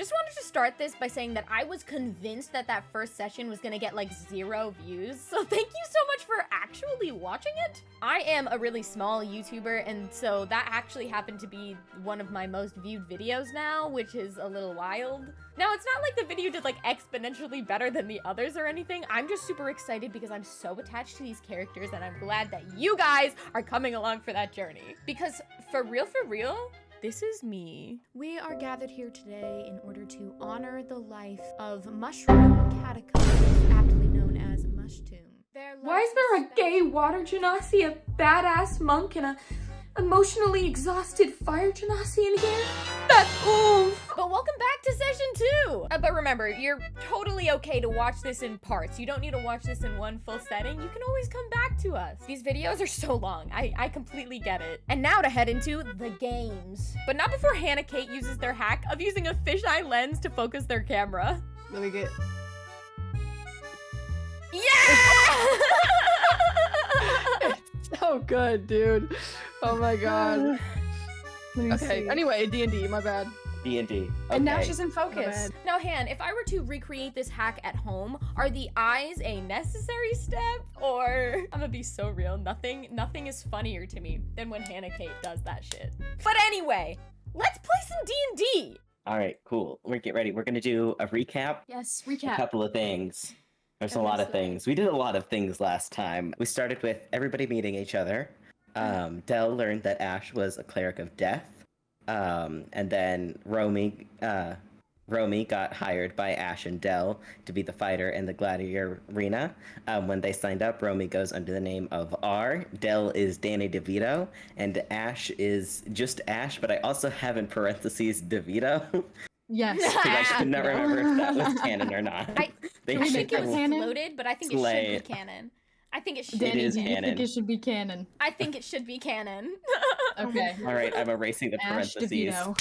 Just wanted to start this by saying that I was convinced that that first session was gonna get like 0 views, so thank you so much for actually watching it. I am a really small YouTuber, and so that actually happened to be one of my most viewed videos now, which is a little wild. Now, it's not like the video did like exponentially better than the others or anything. I'm just super excited because I'm so attached to these characters, and I'm glad that you guys are coming along for that journey. Because for real, this is me. We are gathered here today in order to honor the life of Mushroom Catacomb, aptly known as Mushtomb. Why is there a gay water genasi, a badass monk, and a emotionally exhausted fire genasi in here? That's oof! But welcome back to session 2! But remember, you're totally okay to watch this in parts. You don't need to watch this in one full setting. You can always come back to us. These videos are so long. I completely get it. And now to head into the games. But not before Hannah-Kate uses their hack of using a fisheye lens to focus their camera. Let me get... Yeah! It's so good, dude. Oh my god. Okay, see. anyway, D&D, my bad. D&D. Okay. And now she's in My focus. bad. Now, Han, if I were to recreate this hack at home, are the eyes a necessary step? Or, I'm gonna be so real, nothing is funnier to me than when Hannah-Kate does that shit. But anyway, let's play some D&D! All right, cool. We're get ready. We're gonna do a recap. Yes, A recap. couple of things. There's a lot of things. We did a lot of things last time. We started with everybody meeting each other. Del learned that Ash was a cleric of death. And then Romy got hired by Ash and Del to be the fighter in the gladiator arena. When they signed up, Romy goes under the name of R. Del is Danny DeVito, and Ash is just Ash, but I also have in parentheses DeVito. Yes. Because I could not remember if that was canon or not. I They think it was canon? floated, but I think it should Slay. be canon. I think it should It be is canon. canon. I think it should be canon. I think it should be canon. Okay. All right, I'm erasing the Ash parentheses. DeVito.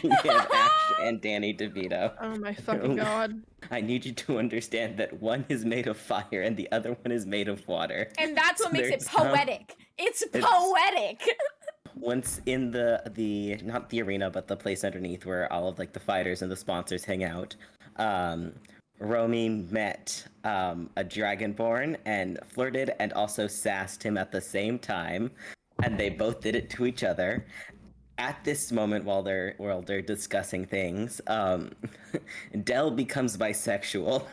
We have Ash and Danny DeVito. Oh my fucking god. I need you to understand that one is made of fire and the other one is made of water. And that's what makes it There's some- poetic. It's poetic. Once in the not the arena, but the place underneath where all of like the fighters and the sponsors hang out, Romy met a Dragonborn and flirted and also sassed him at the same time, and they both did it to each other. At this moment, while they're discussing things, Del becomes bisexual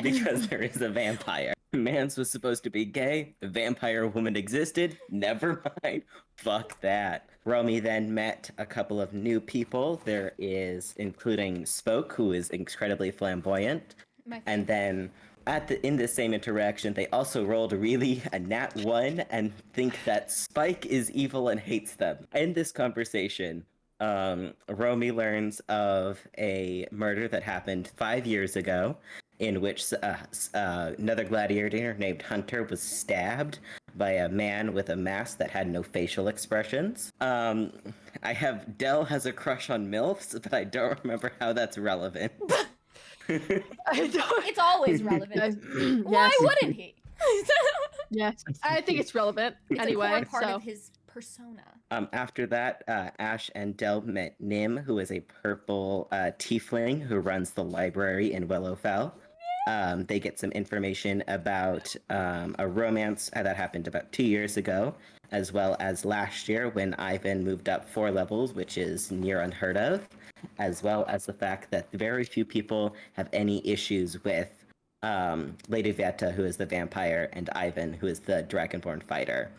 because there is a vampire. Mans was supposed to be gay. The vampire woman existed. Never mind. Fuck that. Romy then met a couple of new people. There is, including Spoke, who is incredibly flamboyant. And then in this same interaction, they also rolled a nat 1 and think that Spike is evil and hates them. In this conversation, Romy learns of a murder that happened 5 years ago, in which another gladiator named Hunter was stabbed by a man with a mask that had no facial expressions. Del has a crush on MILFs, but I don't remember how that's relevant. I don't... It's always relevant. Why Yes. wouldn't he? Yes. I think it's relevant. It's Anyway, a core part so... of his persona. After that, Ash and Del met Nim, who is a purple tiefling who runs the library in Willowfell. They get some information about a romance that happened about 2 years ago, as well as last year when Ivan moved up 4 levels, which is near unheard of, as well as the fact that very few people have any issues with Lady Veta, who is the vampire, and Ivan, who is the Dragonborn fighter.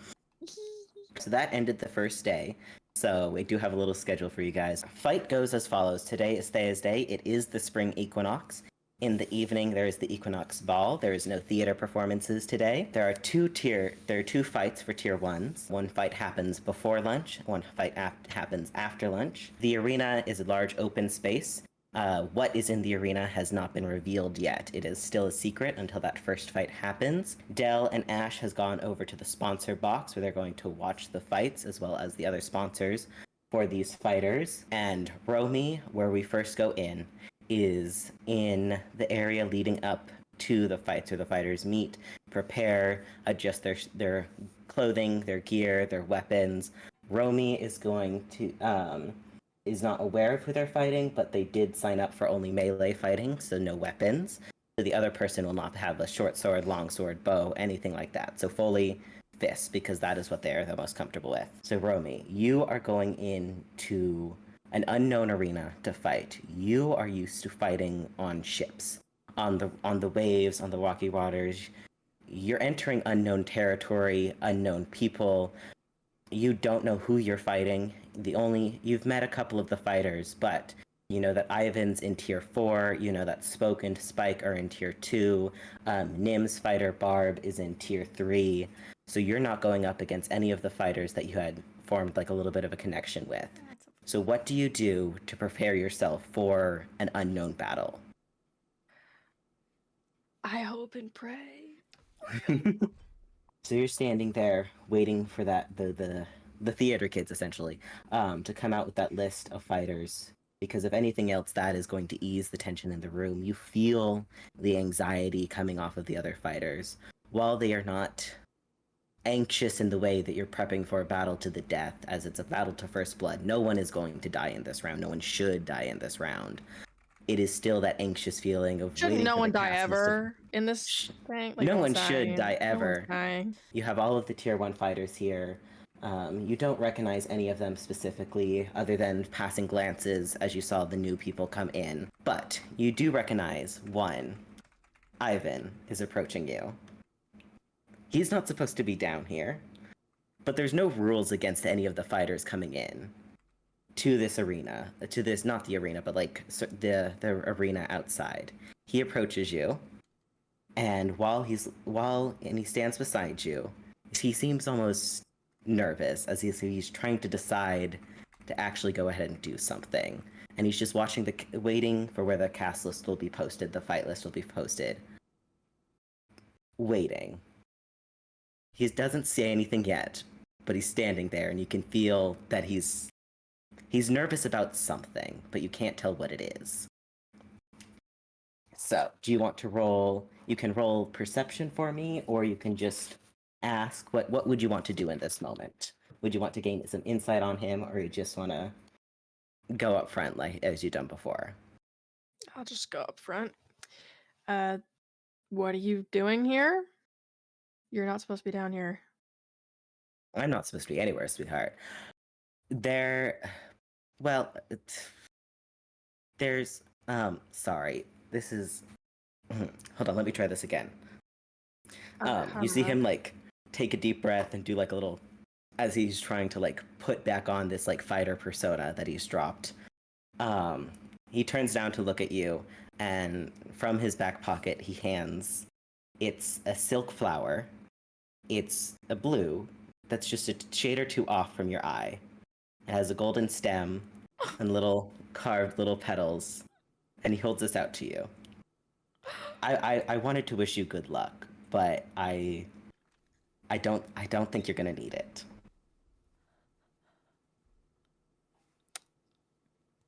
So that ended the first day. So we do have a little schedule for you guys. Fight goes as follows. Today is Thursday. It is the spring equinox. In the evening, there is the Equinox Ball. There is no theater performances today. There are two fights for tier 1s. One fight happens before lunch. One fight happens after lunch. The arena is a large open space. What is in the arena has not been revealed yet. It is still a secret until that first fight happens. Del and Ash has gone over to the sponsor box where they're going to watch the fights as well as the other sponsors for these fighters. And Romy, where we first go in, is in the area leading up to the fights where the fighters meet, prepare, adjust their clothing, their gear, their weapons. Romy is going to is not aware of who they're fighting, but they did sign up for only melee fighting, so no weapons. So the other person will not have a short sword, long sword, bow, anything like that. So fully fists, because that is what they're the most comfortable with. So Romy, you are going into an unknown arena to fight. You are used to fighting on ships, on the waves, on the rocky waters. You're entering unknown territory, unknown people. You don't know who you're fighting. You've met a couple of the fighters, but you know that Ivan's in tier 4, you know that Spoke and Spike are in tier 2, Nim's fighter Barb is in tier 3, so you're not going up against any of the fighters that you had formed like a little bit of a connection with. So what do you do to prepare yourself for an unknown battle? I hope and pray. So you're standing there waiting for the theater kids essentially to come out with that list of fighters, because if anything else, that is going to ease the tension in the room. You feel the anxiety coming off of the other fighters. While they are not anxious in the way that you're prepping for a battle to the death, as it's a battle to first blood, no one is going to die in this round. No one should die in this round. It is still that anxious feeling of Shouldn't waiting no for one the die cast list ever in this thing? No one dying. should die No one's ever. dying. You have all of the tier 1 fighters here. You don't recognize any of them specifically, other than passing glances as you saw the new people come in. But you do recognize one. Ivan is approaching you. He's not supposed to be down here, but there's no rules against any of the fighters coming in to this arena. Not the arena, but like the arena outside. He approaches you, and while he stands beside you, he seems almost nervous, as he's trying to decide to actually go ahead and do something. And he's just waiting for where the cast list will be posted, the fight list will be posted. Waiting. He doesn't say anything yet, but he's standing there, and you can feel that he's nervous about something, but you can't tell what it is. So, do you want to roll? You can roll perception for me, or you can just ask, what would you want to do in this moment? Would you want to gain some insight on him, or you just want to go up front like as you've done before? I'll just go up front. What are you doing here? You're not supposed to be down here. I'm not supposed to be anywhere, sweetheart. Sorry. This is... Hold on, let me try this again. You see him, like, take a deep breath and do, like, a little... As he's trying to, like, put back on this, like, fighter persona that he's dropped. He turns down to look at you, and from his back pocket, he hands... It's a silk flower. It's a blue that's just a shade or two off from your eye. It has a golden stem and little carved little petals, and he holds this out to you. I wanted to wish you good luck, but I don't think you're gonna need it.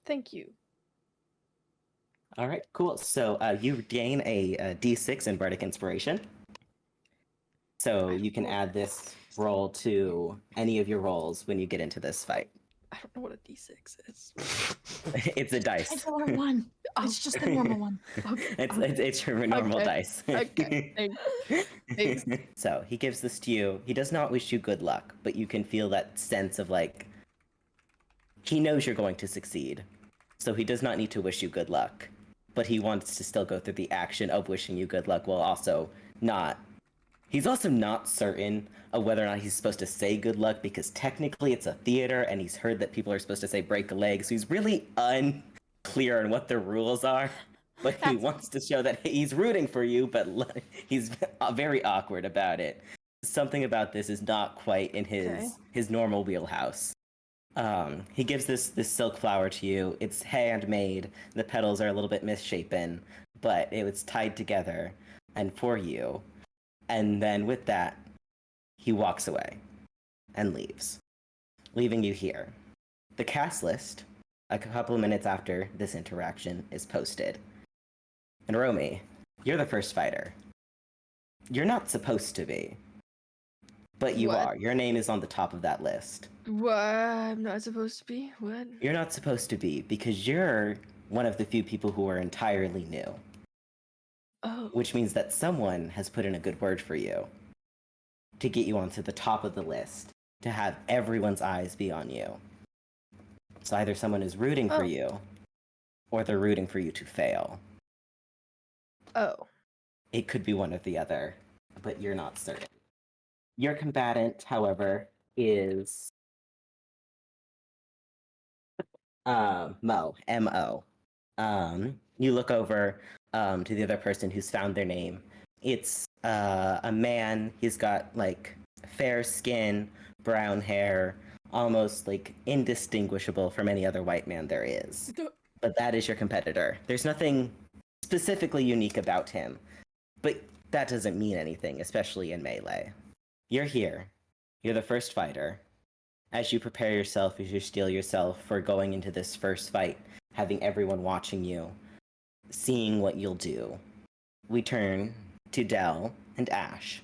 Thank you. All right, cool. So you gain a D6 in Bardic Inspiration. So you can add this roll to any of your rolls when you get into this fight. I don't know what a D6 is. It's a dice. It's our one. It's just the normal one. Okay. It's your normal Okay. dice. Okay. Thanks. So he gives this to you. He does not wish you good luck, but you can feel that sense of like, he knows you're going to succeed. So he does not need to wish you good luck, but he wants to still go through the action of wishing you good luck while also not. He's also not certain of whether or not he's supposed to say good luck, because technically it's a theater and he's heard that people are supposed to say break a leg, so he's really unclear on what the rules are. But he wants to show that he's rooting for you, but he's very awkward about it. Something about this is not quite in his normal wheelhouse. He gives this silk flower to you. It's handmade. The petals are a little bit misshapen, but it was tied together and for you. And then with that, he walks away and leaves, leaving you here. The cast list, a couple of minutes after this interaction, is posted. And Romy, you're the first fighter. You're not supposed to be. But you What? are. Your name is on the top of that list. What? I'm not supposed to be? What? You're not supposed to be because you're one of the few people who are entirely new, Oh. which means that someone has put in a good word for you to get you onto the top of the list, to have everyone's eyes be on you. So either someone is rooting for you, or they're rooting for you to fail. Oh. It could be one or the other, but you're not certain. Your combatant, however, is Mo, M-O. You look over to the other person who's found their name. It's a man. He's got like fair skin, brown hair, almost like indistinguishable from any other white man there is. But that is your competitor. There's nothing specifically unique about him, but that doesn't mean anything, especially in Melee. You're here. You're the first fighter. As you prepare yourself, as you steel yourself for going into this first fight, having everyone watching you, seeing what you'll do, we turn to Dell and Ash.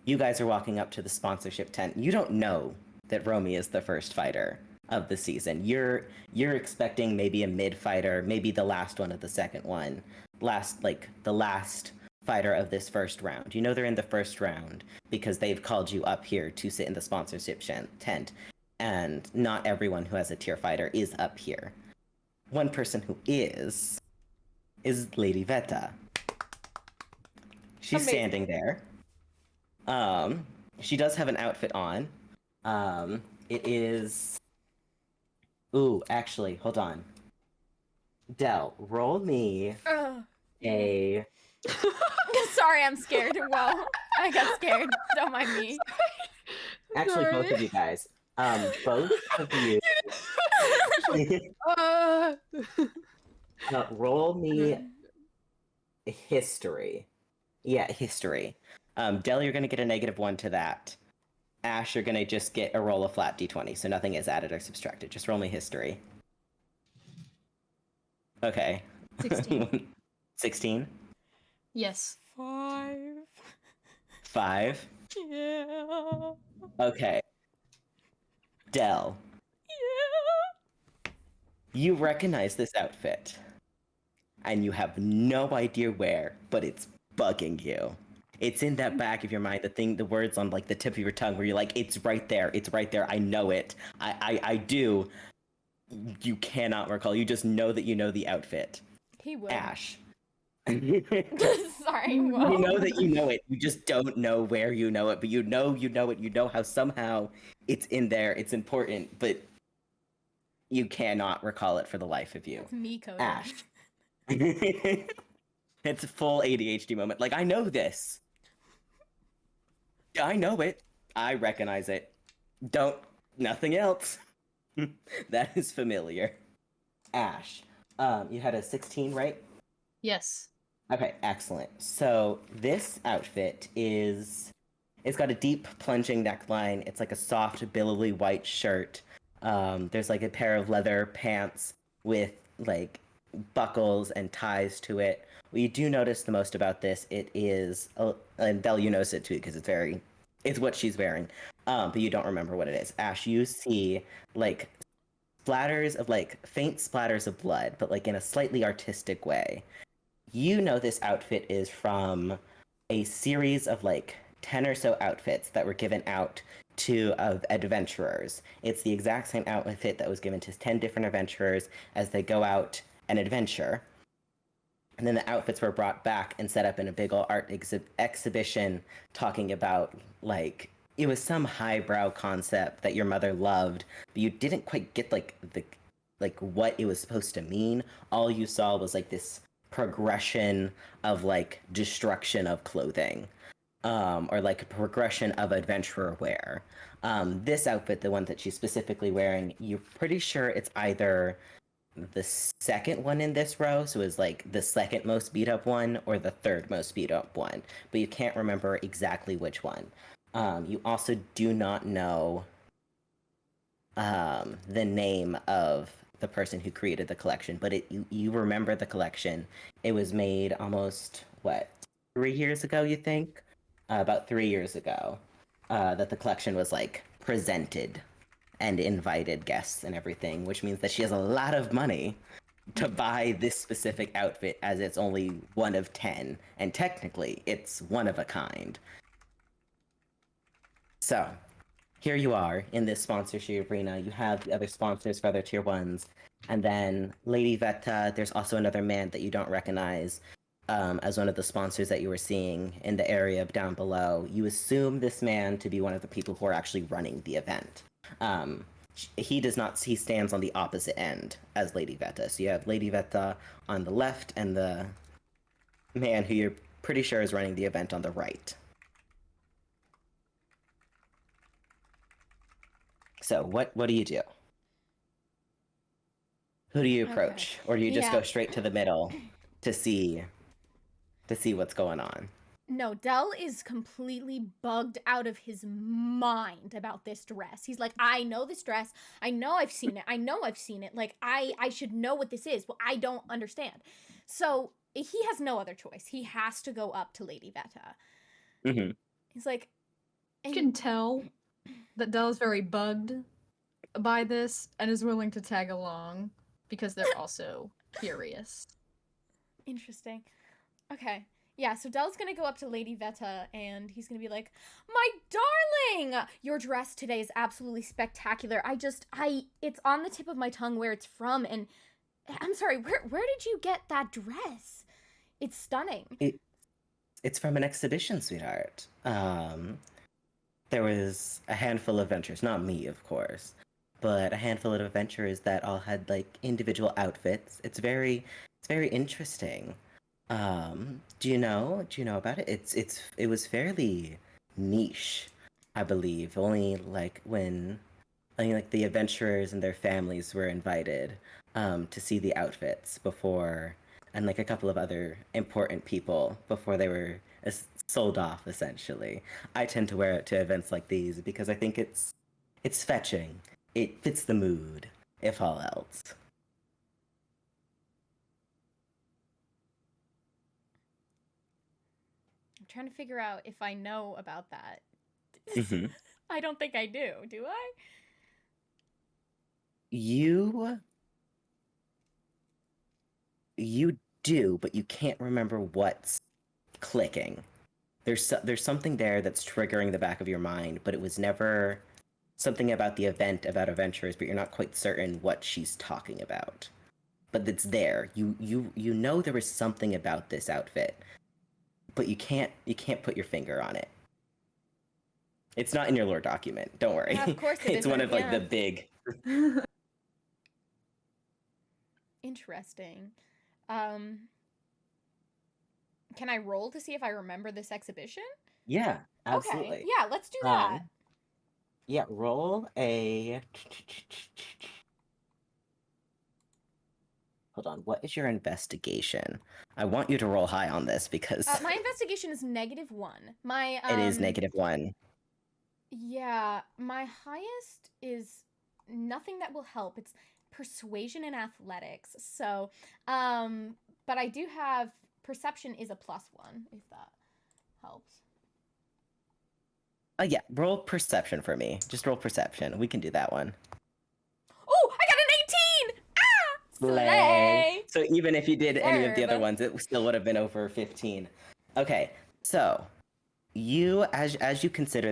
You guys are walking up to the sponsorship tent. You don't know that ROMY is the first fighter of the season. You're expecting maybe a mid fighter, maybe the last one of the second one, the last fighter of this first round. You know they're in the first round because they've called you up here to sit in the sponsorship tent, and not everyone who has a tier fighter is up here. One person who is Lady Veta. She's Amazing. standing there. She does have an outfit on. It is... Ooh, actually, hold on. Dell, roll me a... Sorry, I'm scared. Well, I got scared. Don't mind me. Actually, both of you guys. Both of you. Roll me history. Yeah, history. Dell, you're gonna get a -1 to that. Ash, you're gonna just get a roll of flat d20, so nothing is added or subtracted. Just roll me history. Okay. 16. 16? Yes. 5. 5? Yeah. Okay. Dell, Yeah. you recognize this outfit, and you have no idea where, but it's bugging you. It's in that back of your mind, the words on like the tip of your tongue where you're like, it's right there, I know it. I do. You cannot recall. You just know that you know the outfit. He would. Ash. Sorry. Whoa. You know that you know it. You just don't know where you know it, but you know it. You know how somehow it's in there. It's important, but you cannot recall it for the life of you. It's me coding. Ash. It's a full ADHD moment. Like, I know this. I know it. I recognize it. Nothing else. That is familiar. Ash, you had a 16, right? Yes. Okay, excellent. So this outfit it's got a deep plunging neckline. It's like a soft, billowy white shirt. There's like a pair of leather pants with like buckles and ties to it. What you do notice the most about this, it is, and Belle, you notice it too because it's what she's wearing. But you don't remember what it is. Ash, you see like splatters of like faint splatters of blood, but like in a slightly artistic way. You know this outfit is from a series of like 10 or so outfits that were given out of adventurers. It's the exact same outfit that was given to 10 different adventurers as they go out and adventure. And then the outfits were brought back and set up in a big old art exhibition talking about like it was some highbrow concept that your mother loved, but you didn't quite get like what it was supposed to mean. All you saw was like this progression of like destruction of clothing, or like a progression of adventurer wear. This outfit, the one that she's specifically wearing, you're pretty sure it's either the second one in this row, so it's like the second most beat up one, or the third most beat up one, but you can't remember exactly which one. You also do not know the name of the person who created the collection, but you remember the collection. It was made almost 3 years ago, you think? About 3 years ago. that the collection was like presented and invited guests and everything, which means that she has a lot of money to buy this specific outfit as it's only one of 10, and technically it's one of a kind. So, here you are in this sponsorship arena. You have the other sponsors for other tier ones, and then Lady Veta, there's also another man that you don't recognize as one of the sponsors that you were seeing in the area down below. You assume this man to be one of the people who are actually running the event. He does not. He stands on the opposite end as Lady Veta. So you have Lady Veta on the left, and the man who you're pretty sure is running the event on the right. So what do you do? Who do you approach, or do you just go straight to the middle to see what's going on? No, Dell is completely bugged out of his mind about this dress. He's like, I know this dress. I know I've seen it. I know I've seen it. Like, I should know what this is. Well, I don't understand. So he has no other choice. He has to go up to Lady Veta. Mm-hmm. He's like... You can tell that Dell is very bugged by this and is willing to tag along because they're also curious. Interesting. Okay. Yeah, so Dell's gonna go up to Lady Veta and he's gonna be like, my darling! Your dress today is absolutely spectacular. It's on the tip of my tongue where it's from, and I'm sorry, where did you get that dress? It's stunning. It's from an exhibition, sweetheart. There was a handful of adventurers, not me, of course, but a handful of adventurers that all had like individual outfits. It's very interesting. Do you know about it? It was fairly niche, I believe. Only like the adventurers and their families were invited to see the outfits before, and like a couple of other important people before they were sold off, essentially. I tend to wear it to events like these because I think it's fetching. It fits the mood, if all else. I'm trying to figure out if I know about that. Mm-hmm. I don't think I do I? You do, but you can't remember what's clicking. There's something there that's triggering the back of your mind, but it was never something about the event, about adventurers, but you're not quite certain what she's talking about. But it's there. You know there was something about this outfit, but you can't put your finger on it. It's not in your lore document. Don't worry. Yeah, of course it it's one isn't, of like the big. Interesting. Can I roll to see if I remember this exhibition? Yeah, absolutely. Okay. Yeah, let's do that. Yeah, roll a. Hold on. What is your investigation? I want you to roll high on this because My investigation is -1. My it is -1. Yeah, my highest is nothing that will help. It's persuasion and athletics. So, but I do have perception is a +1 if that helps. Yeah, roll perception for me. Just roll perception. We can do that one. Oh, I got an 18! Ah! Slay! So even if you did any of the other Serve. ones, it still would have been over 15. Okay, so you, as you consider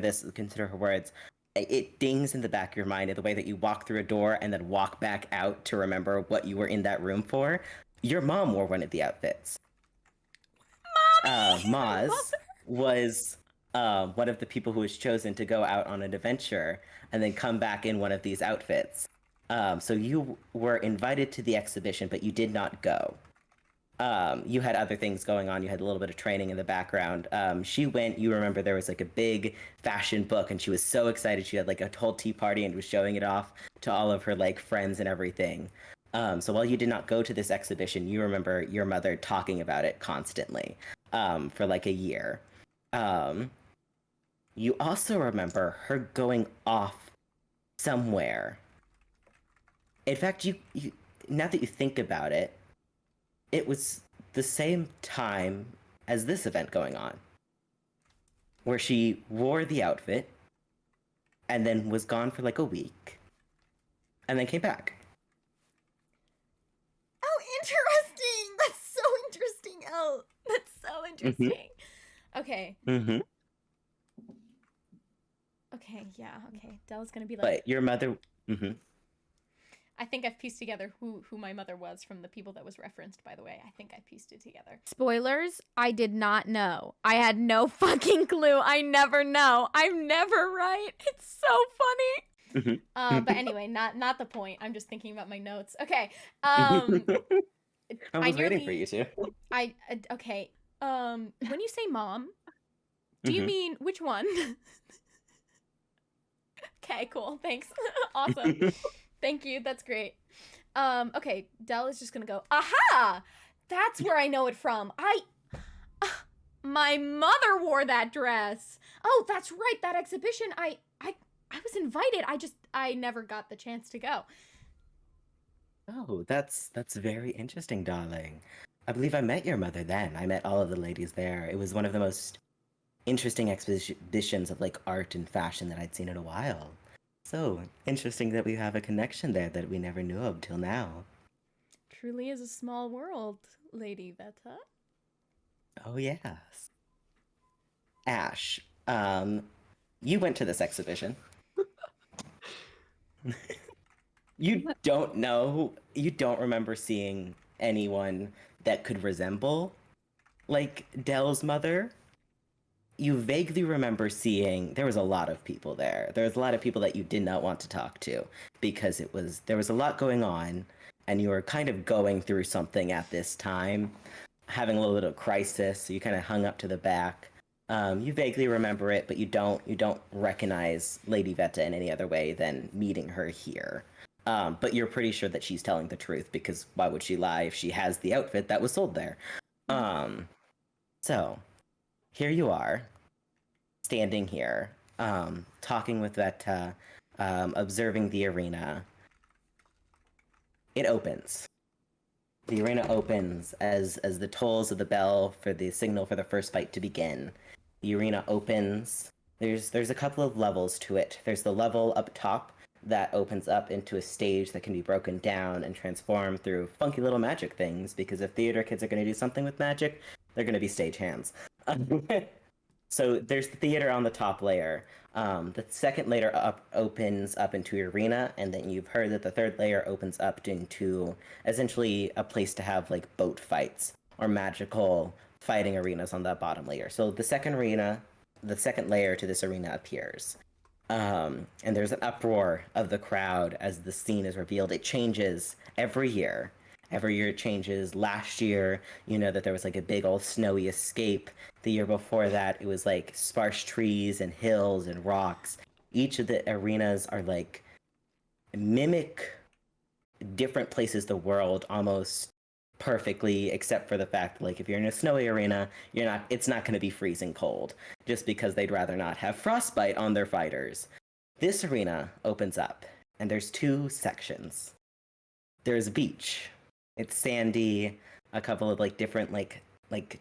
her words, it dings in the back of your mind in the way that you walk through a door and then walk back out to remember what you were in that room for. Your mom wore one of the outfits. Mommy! Maz was one of the people who was chosen to go out on an adventure and then come back in one of these outfits. So you were invited to the exhibition, but you did not go. You had other things going on. You had a little bit of training in the background. She went, you remember there was like a big fashion book and she was so excited. She had like a whole tea party and was showing it off to all of her like friends and everything. So while you did not go to this exhibition, you remember your mother talking about it constantly for like a year. You also remember her going off somewhere. In fact, you now that you think about it, it was the same time as this event going on, where she wore the outfit, and then was gone for like a week, and then came back. Oh, interesting. That's so interesting. Oh, that's so interesting. Okay. Mm-hmm. Okay, yeah, okay. Della's gonna be like, But your mother. Mm-hmm. I think I've pieced together who my mother was from the people that was referenced, by the way. I think I pieced it together. Spoilers, I did not know. I had no fucking clue. I never know. I'm never right. It's so funny. Mm-hmm. But anyway, not the point. I'm just thinking about my notes. Okay. I I was waiting for you to. Okay. When you say mom, do you Mhm. mean which one? Okay, cool. Thanks. Awesome. Thank you. That's great. Okay, Dell is just gonna go, aha! That's where I know it from. My mother wore that dress. Oh, that's right, that exhibition. I was invited. I never got the chance to go. Oh, that's very interesting, darling. I believe I met your mother then. I met all of the ladies there. It was one of the most interesting exhibitions of like art and fashion that I'd seen in a while. So interesting that we have a connection there that we never knew of till now. Truly is a small world, Lady Veta. Oh yes. Ash, you went to this exhibition. You don't remember seeing anyone that could resemble like Dell's mother. You vaguely remember seeing there was a lot of people there. There was a lot of people that you did not want to talk to because there was a lot going on and you were kind of going through something at this time, having a little bit of crisis, so you kind of hung up to the back. You vaguely remember it, but you don't recognize Lady Veta in any other way than meeting her here. But you're pretty sure that she's telling the truth because why would she lie if she has the outfit that was sold there? So here you are, standing here, talking with Veta, observing the arena. It opens. The arena opens as the tolls of the bell for the signal for the first fight to begin. The arena opens. There's a couple of levels to it. There's the level up top that opens up into a stage that can be broken down and transformed through funky little magic things, because if theater kids are going to do something with magic, they're going to be stagehands. So there's the theater on the top layer. The second layer up opens up into arena, and then you've heard that the third layer opens up into essentially a place to have like boat fights or magical fighting arenas on that bottom layer. So the second layer to this arena appears. And there's an uproar of the crowd as the scene is revealed. It changes every year. Every year it changes. Last year, you know that there was like a big old snowy escape. The year before that, it was like sparse trees and hills and rocks. Each of the arenas are like mimic different places the world almost perfectly, except for the fact like if you're in a snowy arena, it's not going to be freezing cold, just because they'd rather not have frostbite on their fighters. This arena opens up, and there's two sections. There's a beach. It's sandy, a couple of like different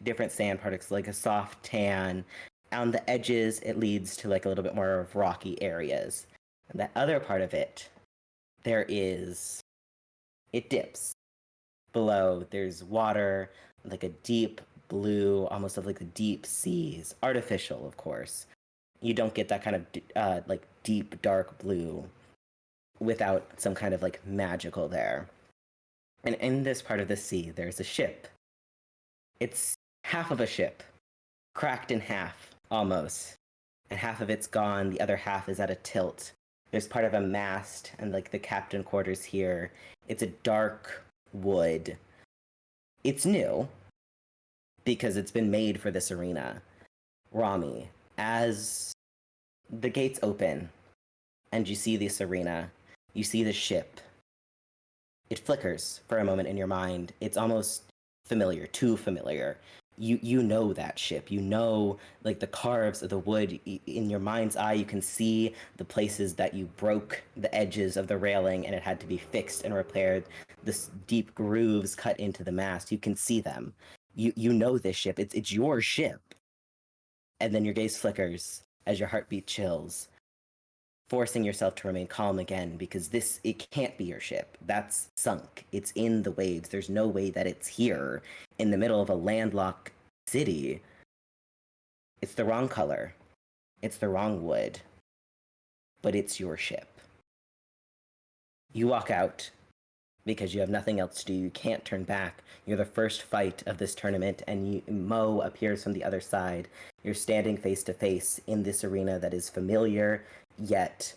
different sand particles, like a soft tan. On the edges, it leads to like a little bit more of rocky areas. And the other part of it, it dips. Below, there's water, like a deep blue, almost of like the deep seas. Artificial, of course. You don't get that kind of like deep, dark blue without some kind of like magical there. And in this part of the sea, there's a ship. It's half of a ship, cracked in half, almost. And half of it's gone, the other half is at a tilt. There's part of a mast and like the captain quarters here. It's a dark wood. It's new because it's been made for this arena. ROMY, as the gates open and you see this arena, you see the ship. It flickers for a moment in your mind. It's almost familiar, too familiar. You know that ship. You know, like the carves of the wood in your mind's eye. You can see the places that you broke the edges of the railing and it had to be fixed and repaired. This deep grooves cut into the mast. You can see them. You know this ship. It's your ship. And then your gaze flickers as your heartbeat chills. forcing yourself to remain calm again, because it can't be your ship. That's sunk. It's in the waves. There's no way that it's here in the middle of a landlocked city. It's the wrong color. It's the wrong wood. But it's your ship. You walk out because you have nothing else to do. You can't turn back. You're the first fight of this tournament, and Mo appears from the other side. You're standing face to face in this arena that is familiar, yet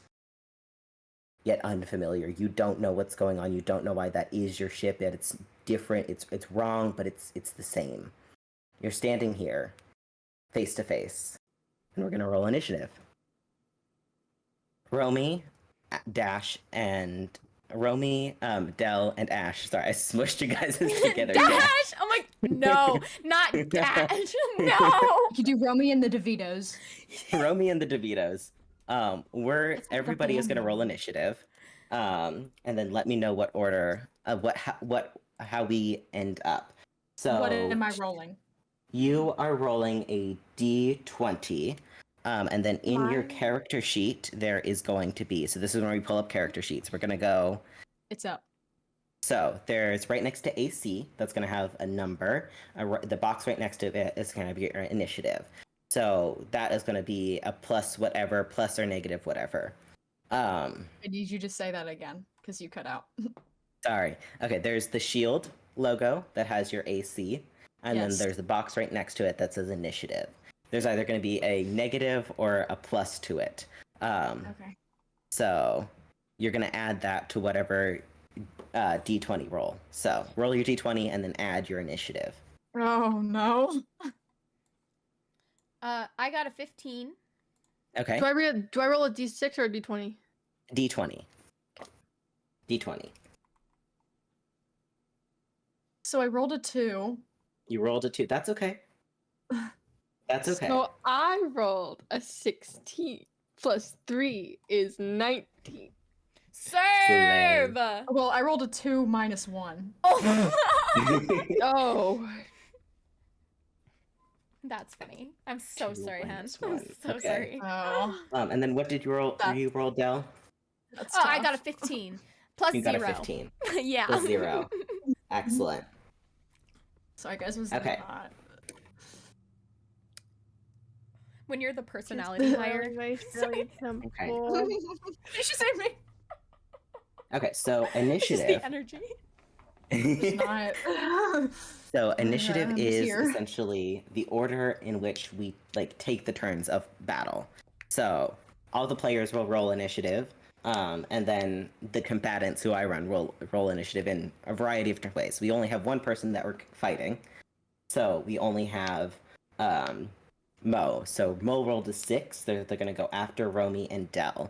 unfamiliar. You don't know what's going on. You don't know why that is your ship, yet it's different. It's wrong, but it's the same. You're standing here, face to face, and we're gonna roll initiative. Romy, Dash, and Romy, Del, and Ash. Sorry, I smushed you guys together. Dash! Oh my, no, not Dash. No. You do Romy and the DeVito's. Romy and the DeVito's. Everybody is gonna roll initiative, and then let me know what order how we end up. So What am I rolling? You are rolling a D20, and then in your character sheet there is going to be. So this is when we pull up character sheets. We're gonna go. It's up. So there's right next to AC. That's gonna have a number. The box right next to it is gonna be your initiative. So that is going to be a plus whatever, plus or negative whatever. I need you to say that again, because you cut out. Sorry. Okay, there's the shield logo that has your AC, and then there's the box right next to it that says initiative. There's either going to be a negative or a plus to it. Okay. So you're going to add that to whatever D20 roll. So roll your D20 and then add your initiative. Oh, no. I got a 15. Okay. Do I roll a D6 or a D20? D20. D20. So I rolled a 2. You rolled a 2. That's okay. That's okay. So I rolled a 16 plus 3 is 19. Serve! Well, I rolled a 2 minus 1. Oh. Oh. That's funny. I'm so 2 sorry, Han. minus I'm 1. so Okay. sorry. Oh. And then what did you roll? You rolled, Del? That's Oh, I tough. got a 15. Plus You 0. got a 15. Yeah. Plus 0. Excellent. Sorry, guys. Was Okay. not. When you're the personality hire. Nice, really simple. You should save me. Okay, so It's just initiative. the energy. It's not. So initiative I'm is here. essentially the order in which we take the turns of battle. So all the players will roll initiative, and then the combatants who I run will roll initiative in a variety of different ways. We only have one person that we're fighting, so we only have Mo. So Mo rolled a 6. They're going to go after Romy and Del.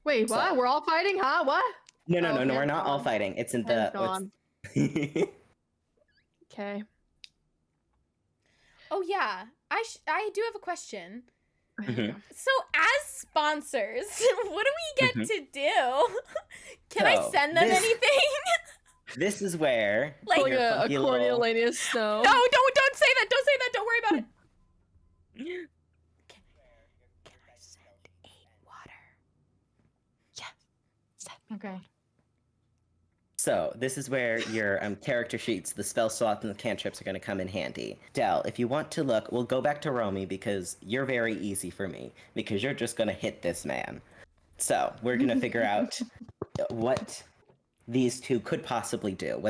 Wait, what? So- We're all fighting? Huh? What? No, Oh, we're Han's not all gone. fighting. It's in Han's the. gone. it's- Okay. Oh yeah, I do have a question. Mhm. So as sponsors, what do we get to do? Can I So, send them this- anything? This is where Like Like your a funky little- Cornelius Snow. No, don't say that. Don't say that. Don't worry about it. Can I send 8 water? Okay. So this is where your character sheets, the spell slots, and the cantrips are going to come in handy. Del, if you want to look, we'll go back to Romy because you're very easy for me because you're just going to hit this man. So we're going to figure out what these two could possibly do.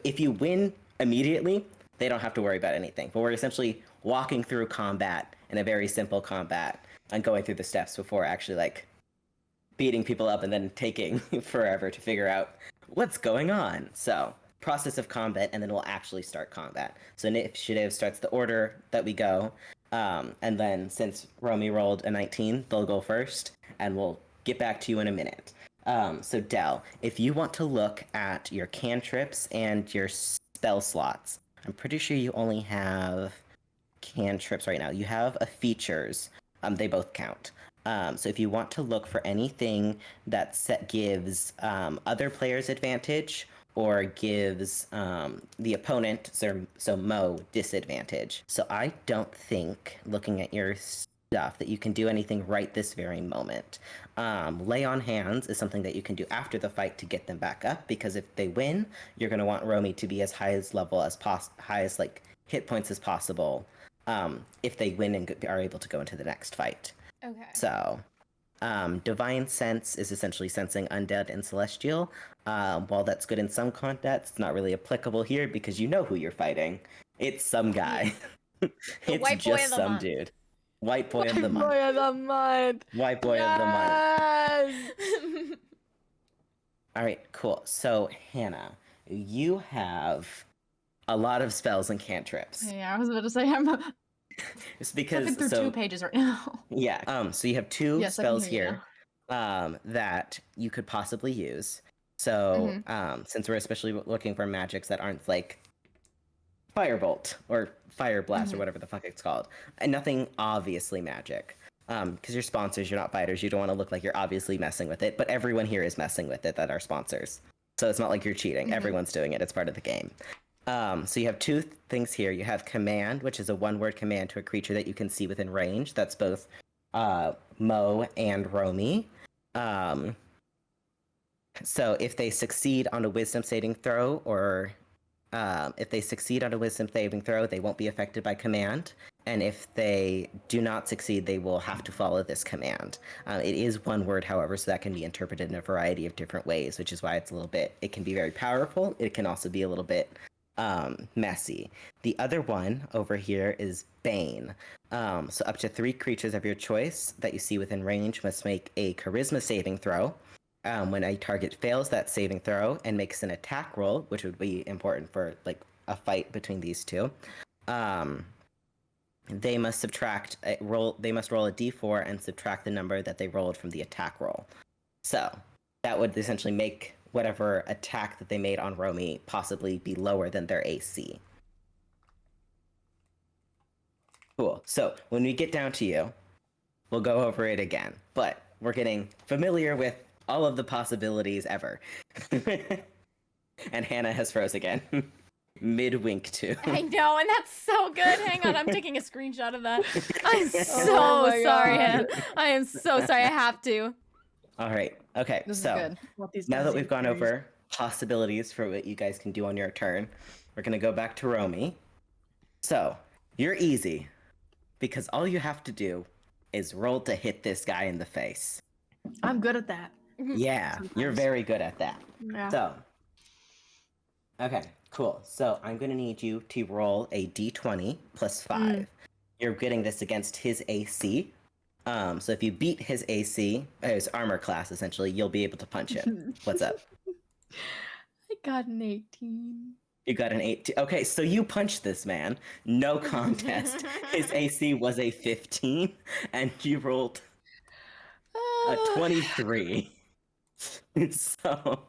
If you win immediately, they don't have to worry about anything. But we're essentially walking through combat in a very simple combat and going through the steps before actually beating people up and then taking forever to figure out what's going on. So process of combat, and then we'll actually start combat. So initiative starts the order that we go, and then since Romy rolled a 19, they'll go first, and we'll get back to you in a minute. So Del, if you want to look at your cantrips and your spell slots, I'm pretty sure you only have cantrips right now. You have a features. They both count. So if you want to look for anything that gives other players advantage or gives the opponent, so Mo, disadvantage. So I don't think, looking at your stuff that you can do anything right this very moment. Lay on hands is something that you can do after the fight to get them back up, because if they win, you're going to want Romy to be as high as level as highest like hit points as possible. If they win and are able to go into the next fight. Okay. So, Divine Sense is essentially sensing undead and celestial. While that's good in some contexts, it's not really applicable here because you know who you're fighting. It's some guy. It's white boy just of the some month. dude. White boy of the month. Boy of the month. White boy of the month. Yes! All right, cool. So, Hannah, you have a lot of spells and cantrips. Yeah, I was about to say I'm It's because flipping through 2 pages right now. Yeah. So you have 2 Yes, I can spells hear you here that you could possibly use. So since we're especially looking for magics that aren't like Firebolt or Fire Blast or whatever the fuck it's called, and nothing obviously magic. Because you're sponsors, you're not fighters. You don't want to look like you're obviously messing with it, but everyone here is messing with it that are sponsors. So it's not like you're cheating. Everyone's doing it. It's part of the game. So you have 2 things here. You have command, which is a 1-word command to a creature that you can see within range. That's both Mo and Romy. So if they succeed on a wisdom saving throw, or if they succeed on a wisdom saving throw, they won't be affected by command. And if they do not succeed, they will have to follow this command. It is 1 word, however, so that can be interpreted in a variety of different ways, which is why it's a little bit, it can be very powerful. It can also be a little bit messy. The other one over here is Bane. So up to 3 creatures of your choice that you see within range must make a charisma saving throw. When a target fails that saving throw and makes an attack roll, which would be important for like a fight between these 2, they must roll a d4 and subtract the number that they rolled from the attack roll. So that would essentially make whatever attack that they made on Romy possibly be lower than their AC. Cool. So when we get down to you, we'll go over it again. But we're getting familiar with all of the possibilities ever. And Hannah has froze again. Mid-wink too. I know, and that's so good. Hang on, I'm taking a screenshot of that. I'm so Oh my sorry, God. Anne. I am so sorry. I have to. All right. Okay. This so is good. What these now guys that do we've gone crazy. over possibilities for what you guys can do on your turn, we're gonna go back to Romy. So you're easy, because all you have to do is roll to hit this guy in the face. I'm good at that. Yeah, you're very good at that. Yeah. So, okay, cool. So I'm gonna need you to roll a d20 plus 5. You're getting this against his AC. So if you beat his AC, his armor class, essentially, you'll be able to punch him. What's up? I got an 18. You got an 8. Okay, so you punched this man. No contest. His AC was a 15, and you rolled a 23. So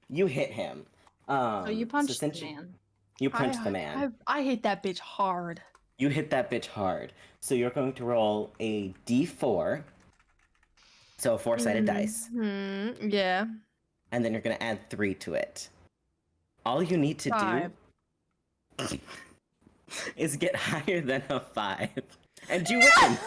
you hit him. So you punched the essentially- man. You punched the man. I hit that bitch hard. You hit that bitch hard. So you're going to roll a d4. So a 4-sided dice. Yeah. And then you're going to add 3 to it. All you need to 5. do is get higher than a 5. And you win!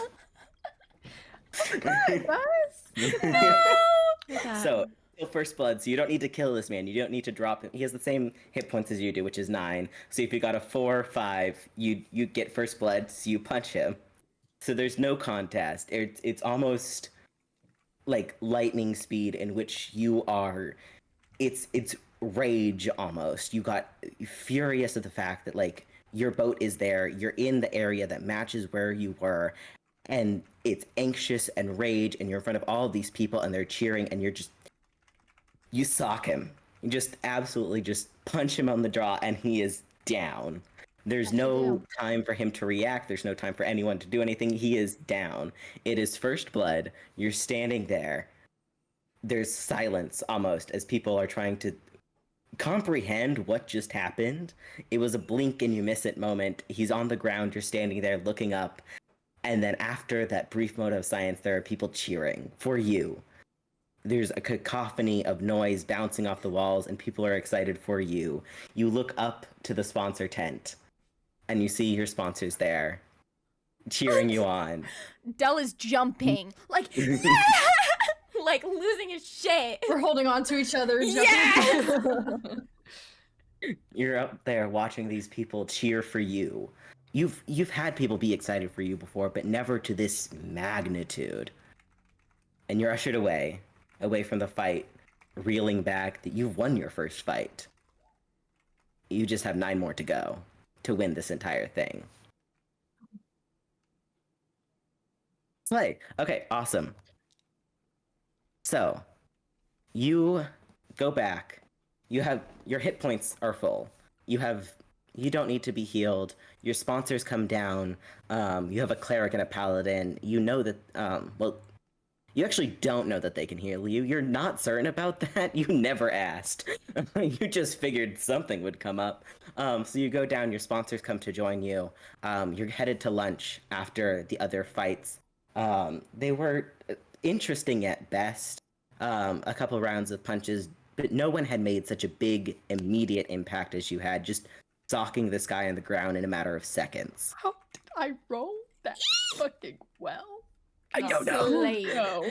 So, kill first blood, so you don't need to kill this man. You don't need to drop him. He has the same hit points as you do, which is 9. So if you got a 4 or 5, you get first blood, so you punch him. So there's no contest. It's almost like lightning speed in which you are. It's rage almost. You got furious at the fact that like your boat is there. You're in the area that matches where you were, and it's anxious and rage, and you're in front of all of these people, and they're cheering, and you sock him. You just absolutely just punch him on the jaw, and he is down. There's no time for him to react. There's no time for anyone to do anything. He is down. It is first blood. You're standing there. There's silence almost as people are trying to comprehend what just happened. It was a blink and you miss it moment. He's on the ground. You're standing there looking up. And then after that brief moment of silence, there are people cheering for you. There's a cacophony of noise bouncing off the walls, and people are excited for you. You look up to the sponsor tent, and you see your sponsors there. cheering you on. Dell is jumping. Like, yeah! Like, losing his shit. We're holding on to each other. Yes! You're up there watching these people cheer for you. You've had people be excited for you before, but never to this magnitude. And you're ushered away from the fight, reeling back that you've won your first fight. You just have 9 more to go to win this entire thing. Play. Okay, awesome. So, you go back. Your hit points are full. You don't need to be healed. Your sponsors come down. You have a cleric and a paladin. You know that, you actually don't know that they can heal you. You're not certain about that. You never asked. You just figured something would come up. So you go down, your sponsors come to join you. You're headed to lunch after the other fights. They were interesting at best. A couple rounds of punches, but no one had made such a big, immediate impact as you had, just socking this guy on the ground in a matter of seconds. How did I roll that fucking well? I don't know. Slay.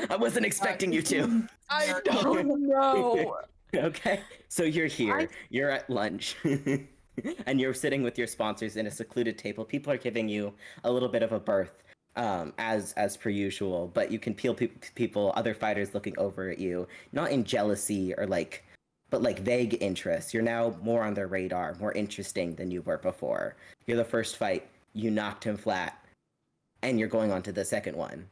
I wasn't expecting you to. I don't know. Okay, so you're here. You're at lunch. And you're sitting with your sponsors in a secluded table. People are giving you a little bit of a berth, as per usual, but you can feel people, other fighters looking over at you, not in jealousy or but vague interest. You're now more on their radar, more interesting than you were before. You're the first fight, you knocked him flat, and you're going on to the second one.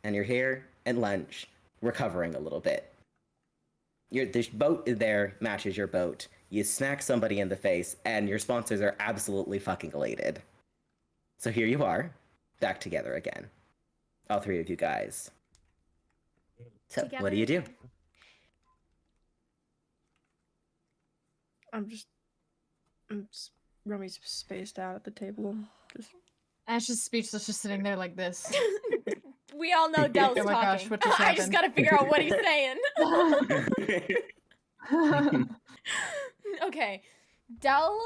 And you're here at lunch, recovering a little bit. This boat there matches your boat. You smack somebody in the face, and your sponsors are absolutely fucking elated. So here you are, back together again. All 3 of you guys. So, Together what do you do? Romy's spaced out at the table. Just Ash is speechless, just sitting there like this. We all know Dell's Oh my talking. gosh, what just I just happened? gotta figure out what he's saying. Okay. Dell,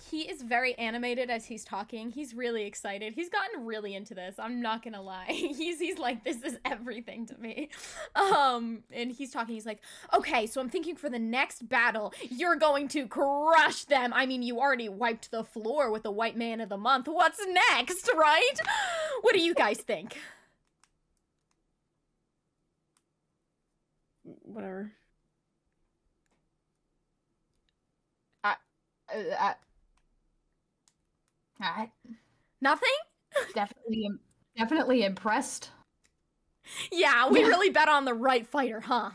he is very animated as he's talking. He's really excited. He's gotten really into this. I'm not gonna lie. He's like, this is everything to me. And he's talking. He's like, okay, so I'm thinking for the next battle, you're going to crush them. I mean, you already wiped the floor with the White Man of the Month. What's next, right? What do you guys think? whatever. Nothing? Definitely impressed. Yeah, we really bet on the right fighter, huh?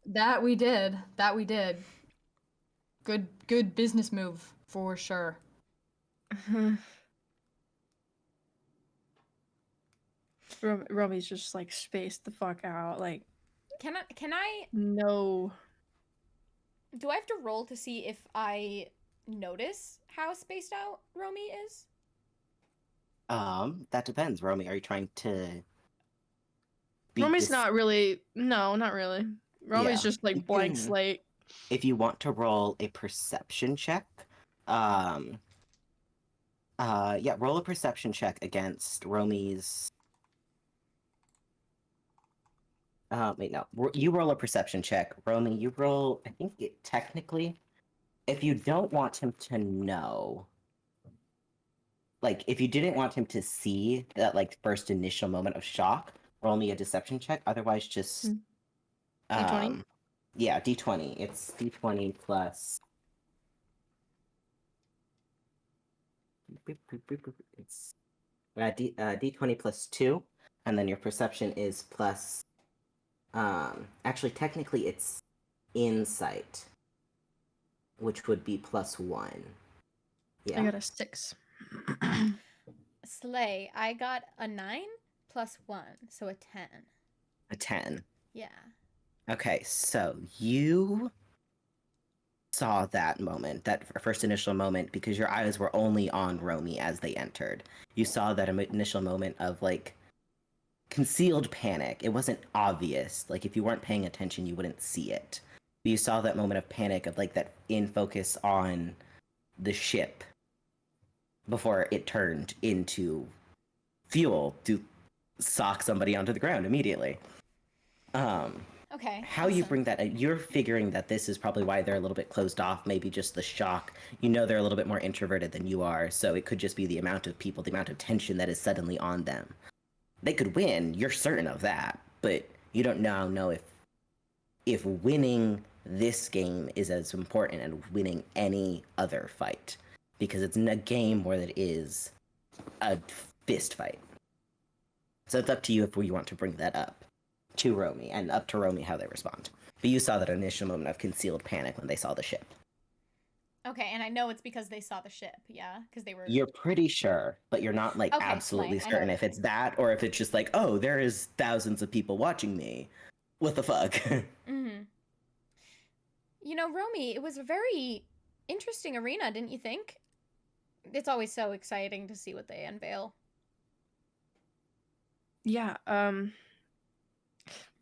That we did. Good business move for sure. Romy's just like spaced the fuck out. Like, Can I no. do I have to roll to see if I notice how spaced out Romy is? That depends. Romy, are you trying to beat Romy's this- not really. No, not really. Romy's Yeah. just like blank Mhm. slate. If you want to roll a perception check, roll a perception check against Romy's. Wait, no. You roll a perception check. Romy, you roll, I think technically, if you don't want him to know, like, if you didn't want him to see that, like, first initial moment of shock, roll me a deception check. Otherwise, just, D20? Yeah, D20. It's D20 plus... It's D20 plus 2, and then your perception is plus... actually, technically, it's insight, which would be plus 1. Yeah. I got a 6. Slay, I got a 9 plus 1, so a 10. A 10. Yeah. Okay, so you saw that moment, that first initial moment, because your eyes were only on Romy as they entered. You saw that initial moment of, like, concealed panic. It wasn't obvious. Like, if you weren't paying attention, you wouldn't see it. But you saw that moment of panic, of, like, that in focus on the ship. before it turned into fuel to sock somebody onto the ground immediately. Okay. How you awesome. bring that, you're figuring that this is probably why they're a little bit closed off, maybe just the shock. You know they're a little bit more introverted than you are, so it could just be the amount of people, the amount of tension that is suddenly on them. They could win, you're certain of that, but you don't now know if winning this game is as important as winning any other fight, because it's a game more than it is a fist fight. So it's up to you if you want to bring that up to ROMY, and up to ROMY how they respond. But you saw that initial moment of concealed panic when they saw the ship. Okay, and I know it's because they saw the ship, yeah? Because they were... You're pretty sure, but you're not like Okay, absolutely fine, I know certain if it's that or if it's just like, oh, there is thousands of people watching me. What the fuck? Mm-hmm. You know, ROMY, it was a very interesting arena, didn't you think? It's always so exciting to see what they unveil. Yeah,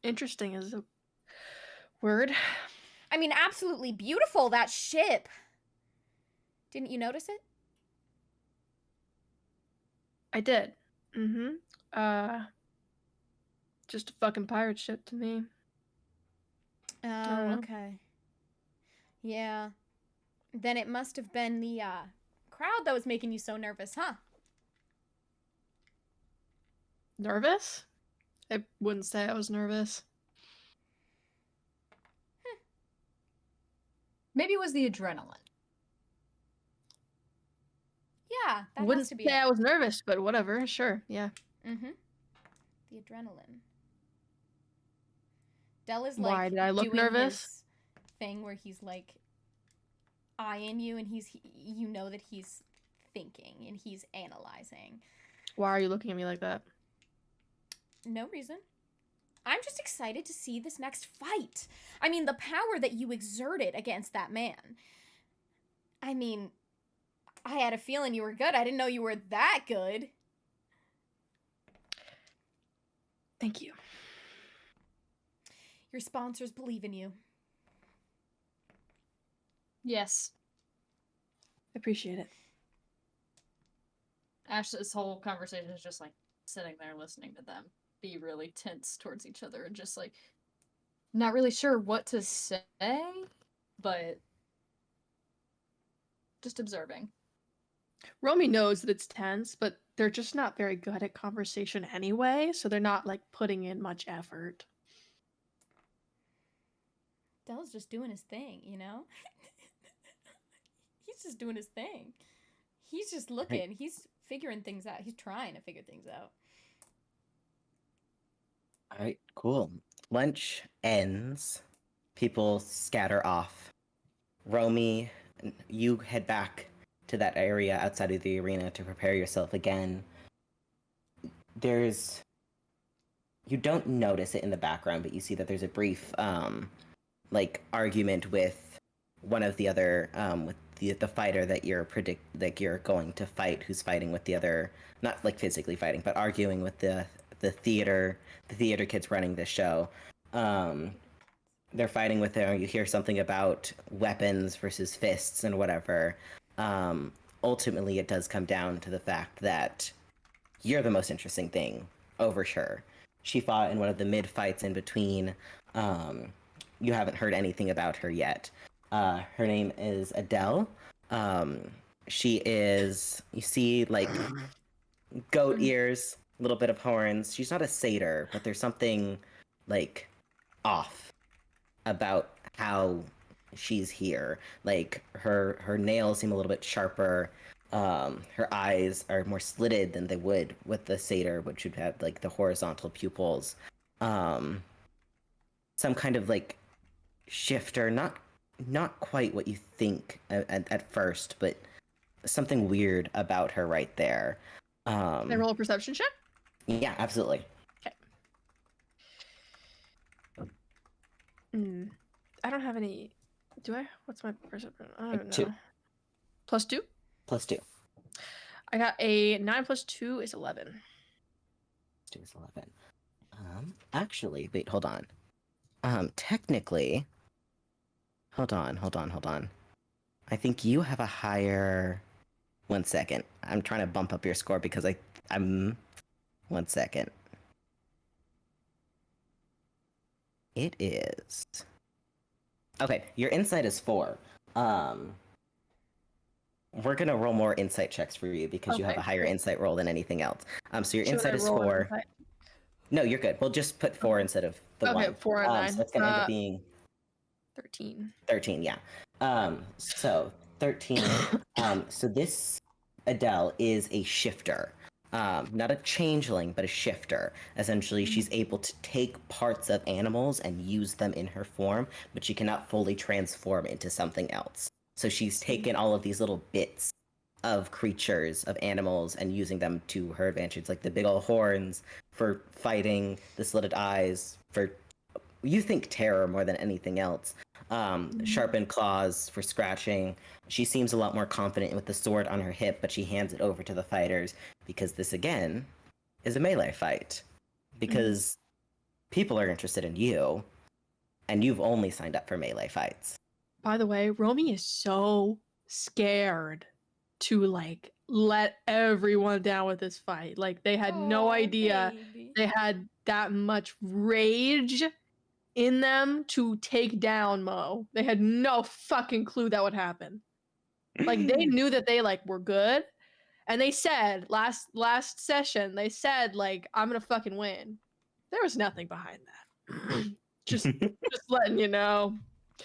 interesting is a word. I mean, absolutely beautiful, that ship. Didn't you notice it? I did. Just a fucking pirate ship to me. Oh, okay. Yeah. Then it must have been the crowd that was making you so nervous, huh? Nervous? I wouldn't say I was nervous. Maybe it was the adrenaline. Yeah, that Wouldn't has to be say it. I was nervous, but whatever. Sure, yeah. Mm-hmm. The adrenaline. Dell is Why like did I look doing nervous? his thing where he's like eyeing you, and you know that he's thinking and he's analyzing. Why are you looking at me like that? No reason. I'm just excited to see this next fight. I mean, the power that you exerted against that man. I mean, I had a feeling you were good. I didn't know you were that good. Thank you. Your sponsors believe in you. Yes. Appreciate it. Ash's whole conversation is just like sitting there listening to them be really tense towards each other and just like not really sure what to say, but just observing. ROMY knows that it's tense, but they're just not very good at conversation anyway, so they're not like putting in much effort. Dell's just doing his thing, you know? He's just doing his thing. He's just looking. He's figuring things out. He's trying to figure things out. All right, cool. Lunch ends. People scatter off. ROMY, you head back to that area outside of the arena to prepare yourself again. You don't notice it in the background, but you see that there's a brief argument with one of the other with the fighter that you're going to fight, who's fighting with the other, not like physically fighting, but arguing with the theater kids running this show. They're fighting with them. You hear something about weapons versus fists and whatever. Ultimately, it does come down to the fact that you're the most interesting thing over her. She fought in one of the mid fights in between. You haven't heard anything about her yet. Her name is Adele. She is, you see, like, goat ears, a little bit of horns. She's not a satyr, but there's something, like, off about how she's here. Like, her nails seem a little bit sharper. Her eyes are more slitted than they would with the satyr, which would have, like, the horizontal pupils. Some kind of, like, shifter, not quite what you think at first, but something weird about her right there. Can I roll a perception check? Yeah, absolutely. I don't have any. Do I? What's my perception? I don't know. 2. +2? +2. I got a 9 + 2 is 11. 2 is 11. Actually, wait, hold on. Technically, hold on. I think you have a higher 1 second. I'm trying to bump up your score because I'm 1 second. It is. Okay, your insight is 4. We're gonna roll more insight checks for you because you have Okay, a higher cool. insight roll than anything else. So your Should insight I is roll an 4. insight? No, you're good. We'll just put 4 instead of the Okay, 1. 4 and 9. So it's gonna end up being 13. 13, yeah. So 13. So this Adele is a shifter. Not a changeling, but a shifter. Essentially, she's able to take parts of animals and use them in her form, but she cannot fully transform into something else. So she's taken all of these little bits of creatures, of animals, and using them to her advantage, like the big old horns for fighting, the slitted eyes for, you think, terror more than anything else. Sharpened claws for scratching. She seems a lot more confident with the sword on her hip, but she hands it over to the fighters because this, again, is a melee fight. Because people are interested in you, and you've only signed up for melee fights. By the way, Romy is so scared to like let everyone down with this fight. Like they had no idea they had that much rage in them to take down Mo. They had no fucking clue that would happen. Like they knew that they like were good, and they said last session they said like I'm gonna fucking win. There was nothing behind that. just letting you know.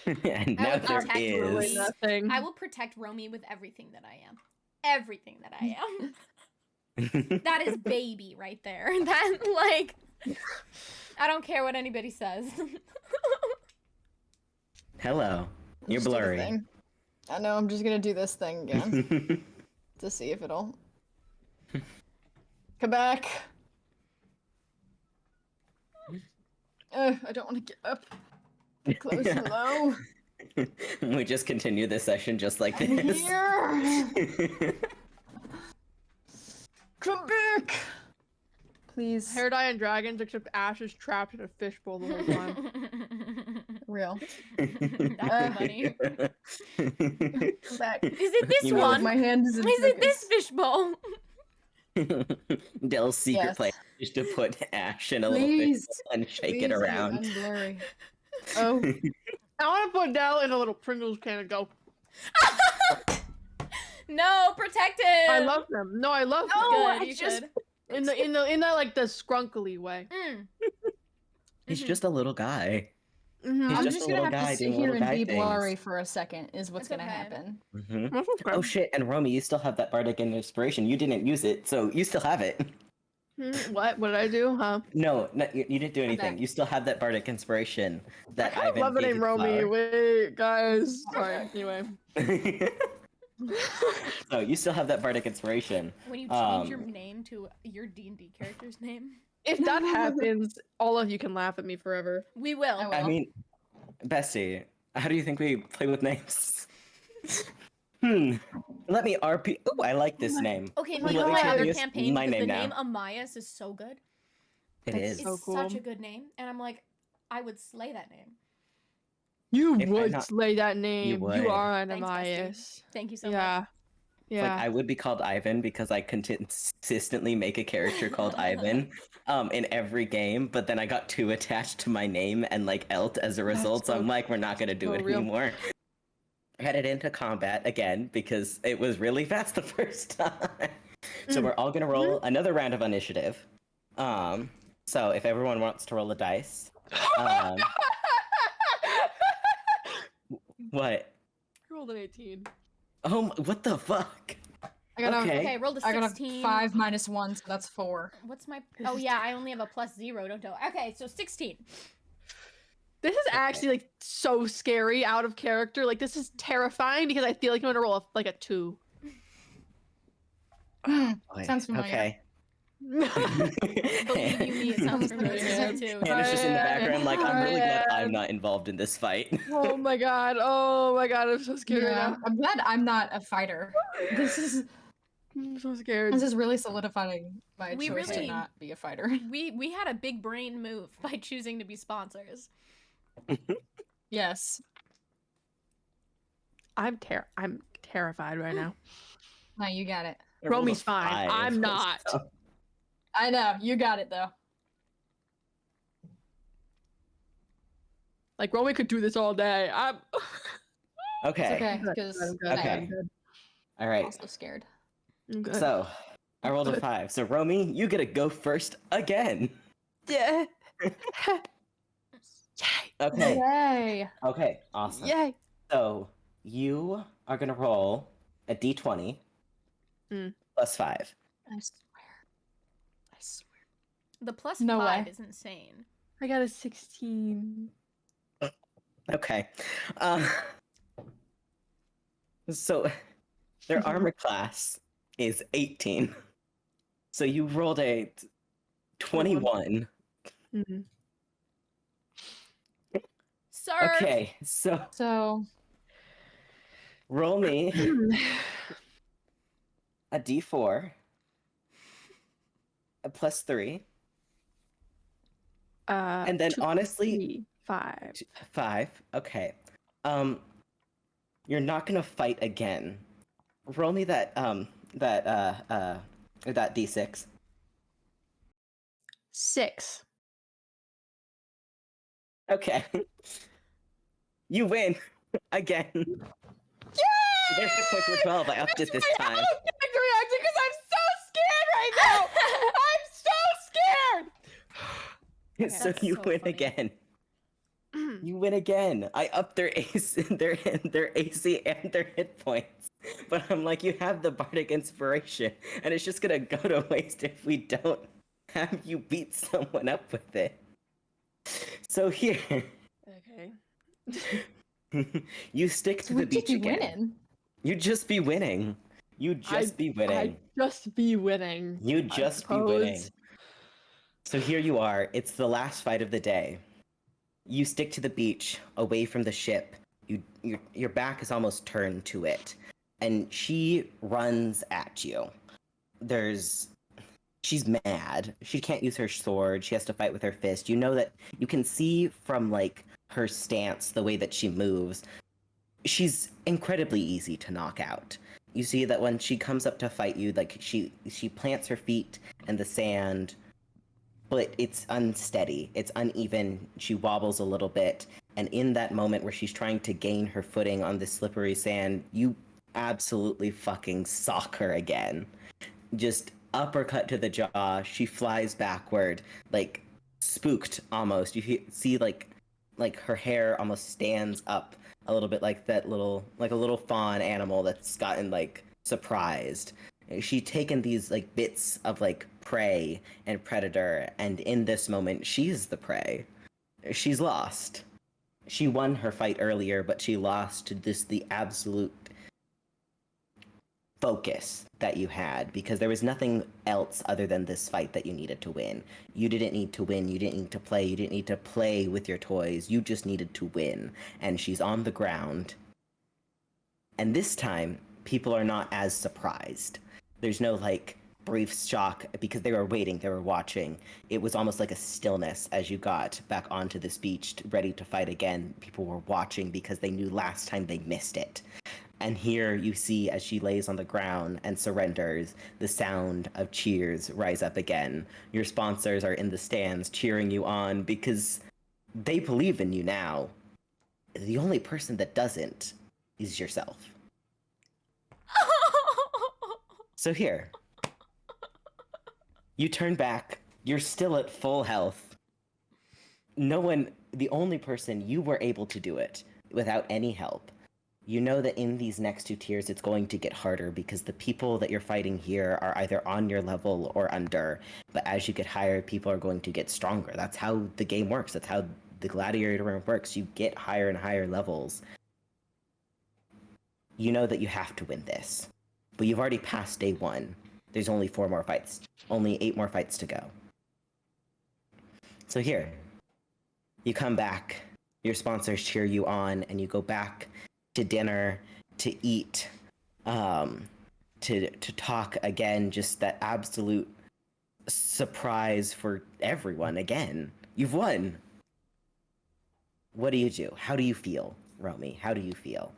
And I now would there protect is. Romy. Nothing. I will protect Romy with everything that I am. Everything that I am. That is baby right there. That, like, I don't care what anybody says. Hello. You're Just do the blurry. thing. I know, I'm just gonna do this thing again to see if it'll come back. I don't want to get up close and low. We just continue this session just like I'm this. here. Come back, please. Hair dye and dragons, except Ash is trapped in a fishbowl the whole time. Real. That's funny. Come back. Is it this You know, one? My hand is in Is it this focus. fishbowl? Dell's secret Yes. plan is to put Ash in a little Please. fishbowl and shake Please, it around. I'm blurry. Oh, I want to put Dell in a little Pringles can and go. No, protect him. I love them. No, I love them. Good, I you just- should. in the like the scrunkly way. He's just a little guy. Mhm. He's I'm just just a gonna little have guy to sit doing here little and guy be things. blurry for a second. Is what's It's gonna okay. happen. Mhm. That's okay. Oh shit! And Romy, you still have that bardic inspiration. You didn't use it, so you still have it. What did I do, huh? No, you didn't do anything. back. You still have that bardic inspiration that I Ivan love the gave name you Romy. flower. Wait, guys. Sorry. Anyway. So you still have that bardic inspiration. When you change your name to your D&D character's name, If that happens, all of you can laugh at me forever. we will. I will. I mean, Bestie, how do you think we play with names? Let me RP. Oh, I like this name. Okay, my you know God. my other Use campaign, my because the name name now. Amias is so good. It That's is. It's so such cool. a good name, and I'm like, I would slay that name. You If I'm would not- slay that name. would. You are an Thanks, Amias. Thank you so much. Yeah. It's Yeah. like I would be called Ivan because I consistently make a character called Ivan in every game, but then I got too attached to my name and like Elt as a result, so so- I'm like, we're not gonna do so it real. anymore. Headed into combat again because it was really fast the first time. So we're all gonna roll another round of initiative. So if everyone wants to roll a dice, what? I rolled an 18. Oh, what the fuck? I got Okay. Okay, rolled a I got 16. a 5 minus 1, so that's 4. What's my... Oh, yeah, I only have a +0, don't I? Okay, so 16. This is actually like so scary out of character. Like this is terrifying because I feel like I'm gonna roll like a 2. Sounds familiar. Okay. Believe you me, it sounds familiar Yeah. too. Hannah's just in the background like, I'm really glad Yeah. I'm not involved in this fight. Oh my god. Oh my god. I'm so scared right Yeah, now. I'm glad I'm not a fighter. This is I'm so scared. really solidifying my We choice really- to not be a fighter. We had a big brain move by choosing to be sponsors. Yes. I'm terrified right now. No, you got it. I rolled a Romy's fine. 5, I'm not. so- I know, you got it though. Like Romy could do this all day. I'm Okay. It's okay, I'm good, because I'm good, Okay. I'm good, All I'm right. also scared. I'm good. So I rolled a 5. So Romy, you get to go first again. Yeah. Okay. Yay! Okay. Awesome. Yay. So you are gonna roll a d20 Mm. plus 5. I swear. I swear. The plus No 5 way. is insane. I got a 16. Okay. Uh, so their armor class is 18. So you rolled a 21. Mhm. Sir. Okay, so So, roll me a d4, a plus 3, and then 2, honestly, 3, 5. 5. Okay. You're not gonna fight again. Roll me that that d6. 6. Okay. You win again. Their hit points were 12. I upped it this time. Because I'm so scared right now. I'm so scared. So That's you so win funny. again. You win again. I upped their AC, their AC and their hit points. But I'm like, you have the bardic inspiration, and it's just gonna go to waste if we don't have you beat someone up with it. So here, Okay. you stick to we the beach just be again. winning. You just be winning. You just be winning. I just be winning. You I just be winning. suppose. So here you are. It's the last fight of the day. You stick to the beach, away from the ship. Your back is almost turned to it, and she runs at you. She's mad. She can't use her sword. She has to fight with her fist. You know that you can see from like her stance, the way that she moves. She's incredibly easy to knock out. You see that when she comes up to fight you, like she plants her feet in the sand, but it's unsteady, it's uneven. She wobbles a little bit, and in that moment where she's trying to gain her footing on the slippery sand, you absolutely fucking sock her again. Just uppercut to the jaw. She flies backward, like spooked almost. You see like her hair almost stands up a little bit like that little, like a little fawn animal that's gotten like surprised. She's taken these like bits of like prey and predator, and in this moment she's the prey. She's lost. She won her fight earlier, but she lost to the absolute focus that you had, because there was nothing else other than this fight that you needed to win. You didn't need to win, you didn't need to play, you didn't need to play with your toys, you just needed to win. And she's on the ground. And this time, people are not as surprised. There's no like brief shock because they were waiting, they were watching. It was almost like a stillness as you got back onto this beach, ready to fight again. People were watching because they knew last time they missed it. And here you see, as she lays on the ground and surrenders, the sound of cheers rise up again. Your sponsors are in the stands cheering you on because they believe in you now. The only person that doesn't is yourself. So here, you turn back, you're still at full health. The only person you were able to do it without any help. You know that in these next 2 tiers, it's going to get harder because the people that you're fighting here are either on your level or under. But as you get higher, people are going to get stronger. That's how the game works. That's how the gladiator room works. You get higher and higher levels. You know that you have to win this. But you've already passed day 1. There's only 4 more fights. Only 8 more fights to go. So here, you come back. Your sponsors cheer you on, and you go back to dinner, to eat, to talk again. Just that absolute surprise for everyone again. You've won. What do you do? How do you feel, Romy? How do you feel?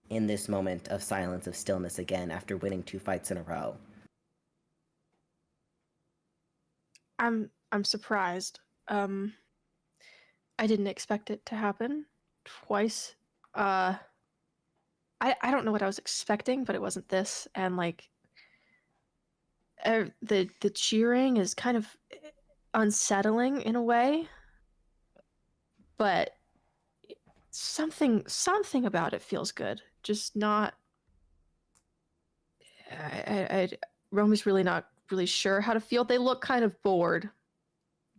in this moment of silence, of stillness again after winning 2 fights in a row? I'm surprised. I didn't expect it to happen twice. I don't know what I was expecting, but it wasn't this. And like the cheering is kind of unsettling in a way, but something about it feels good. Just not. Romy's really not really sure how to feel. They look kind of bored,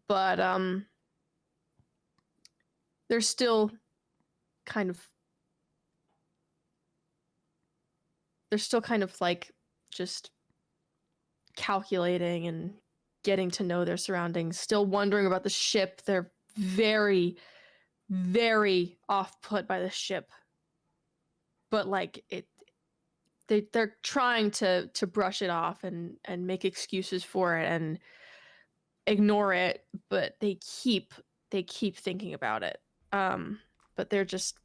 but they're still kind of like just calculating and getting to know their surroundings, still wondering about the ship. They're very, very off put by the ship, but like they're trying to brush it off and make excuses for it and ignore it, but they keep thinking about it. But they're just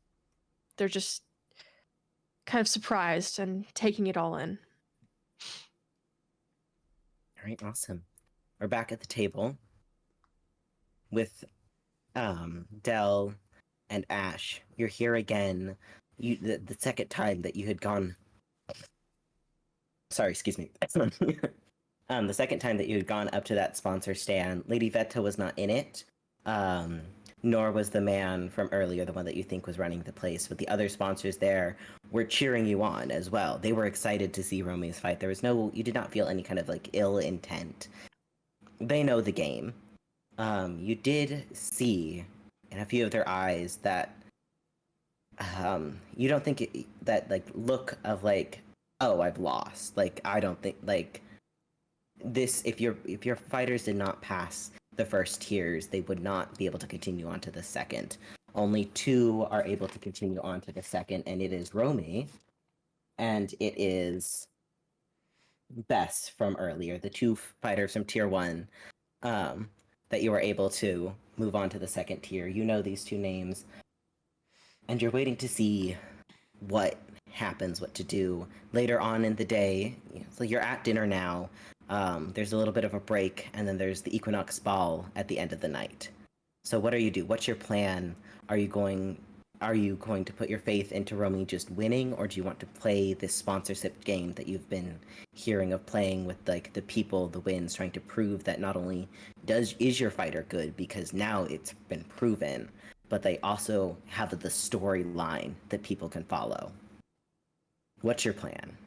kind of surprised and taking it all in. All right, awesome. We're back at the table with Del and Ash. You're here again. The second time that you had gone. Sorry, excuse me. The second time that you had gone up to that sponsor stand, Lady Veta was not in it. Nor was the man from earlier, the one that you think was running the place. But the other sponsors there were cheering you on as well. They were excited to see Romy's fight. You did not feel any kind of like ill intent. They know the game. You did see in a few of their eyes that you don't think that like look of like, oh, I've lost. Like, I don't think like this. If your fighters did not pass the first tiers, they would not be able to continue on to the second. Only 2 are able to continue on to the second, and it is Romy, and it is Bess from earlier, the 2 fighters from tier 1, that you were able to move on to the second tier. You know these 2 names, and you're waiting to see what happens, what to do later on in the day. So you're at dinner now. There's a little bit of a break, and then there's the Equinox Ball at the end of the night. So what do you do? What's your plan? Are you going to put your faith into Romy just winning, or do you want to play this sponsorship game that you've been hearing of playing with like the people, the wins, trying to prove that not only is your fighter good, because now it's been proven, but they also have the storyline that people can follow. What's your plan?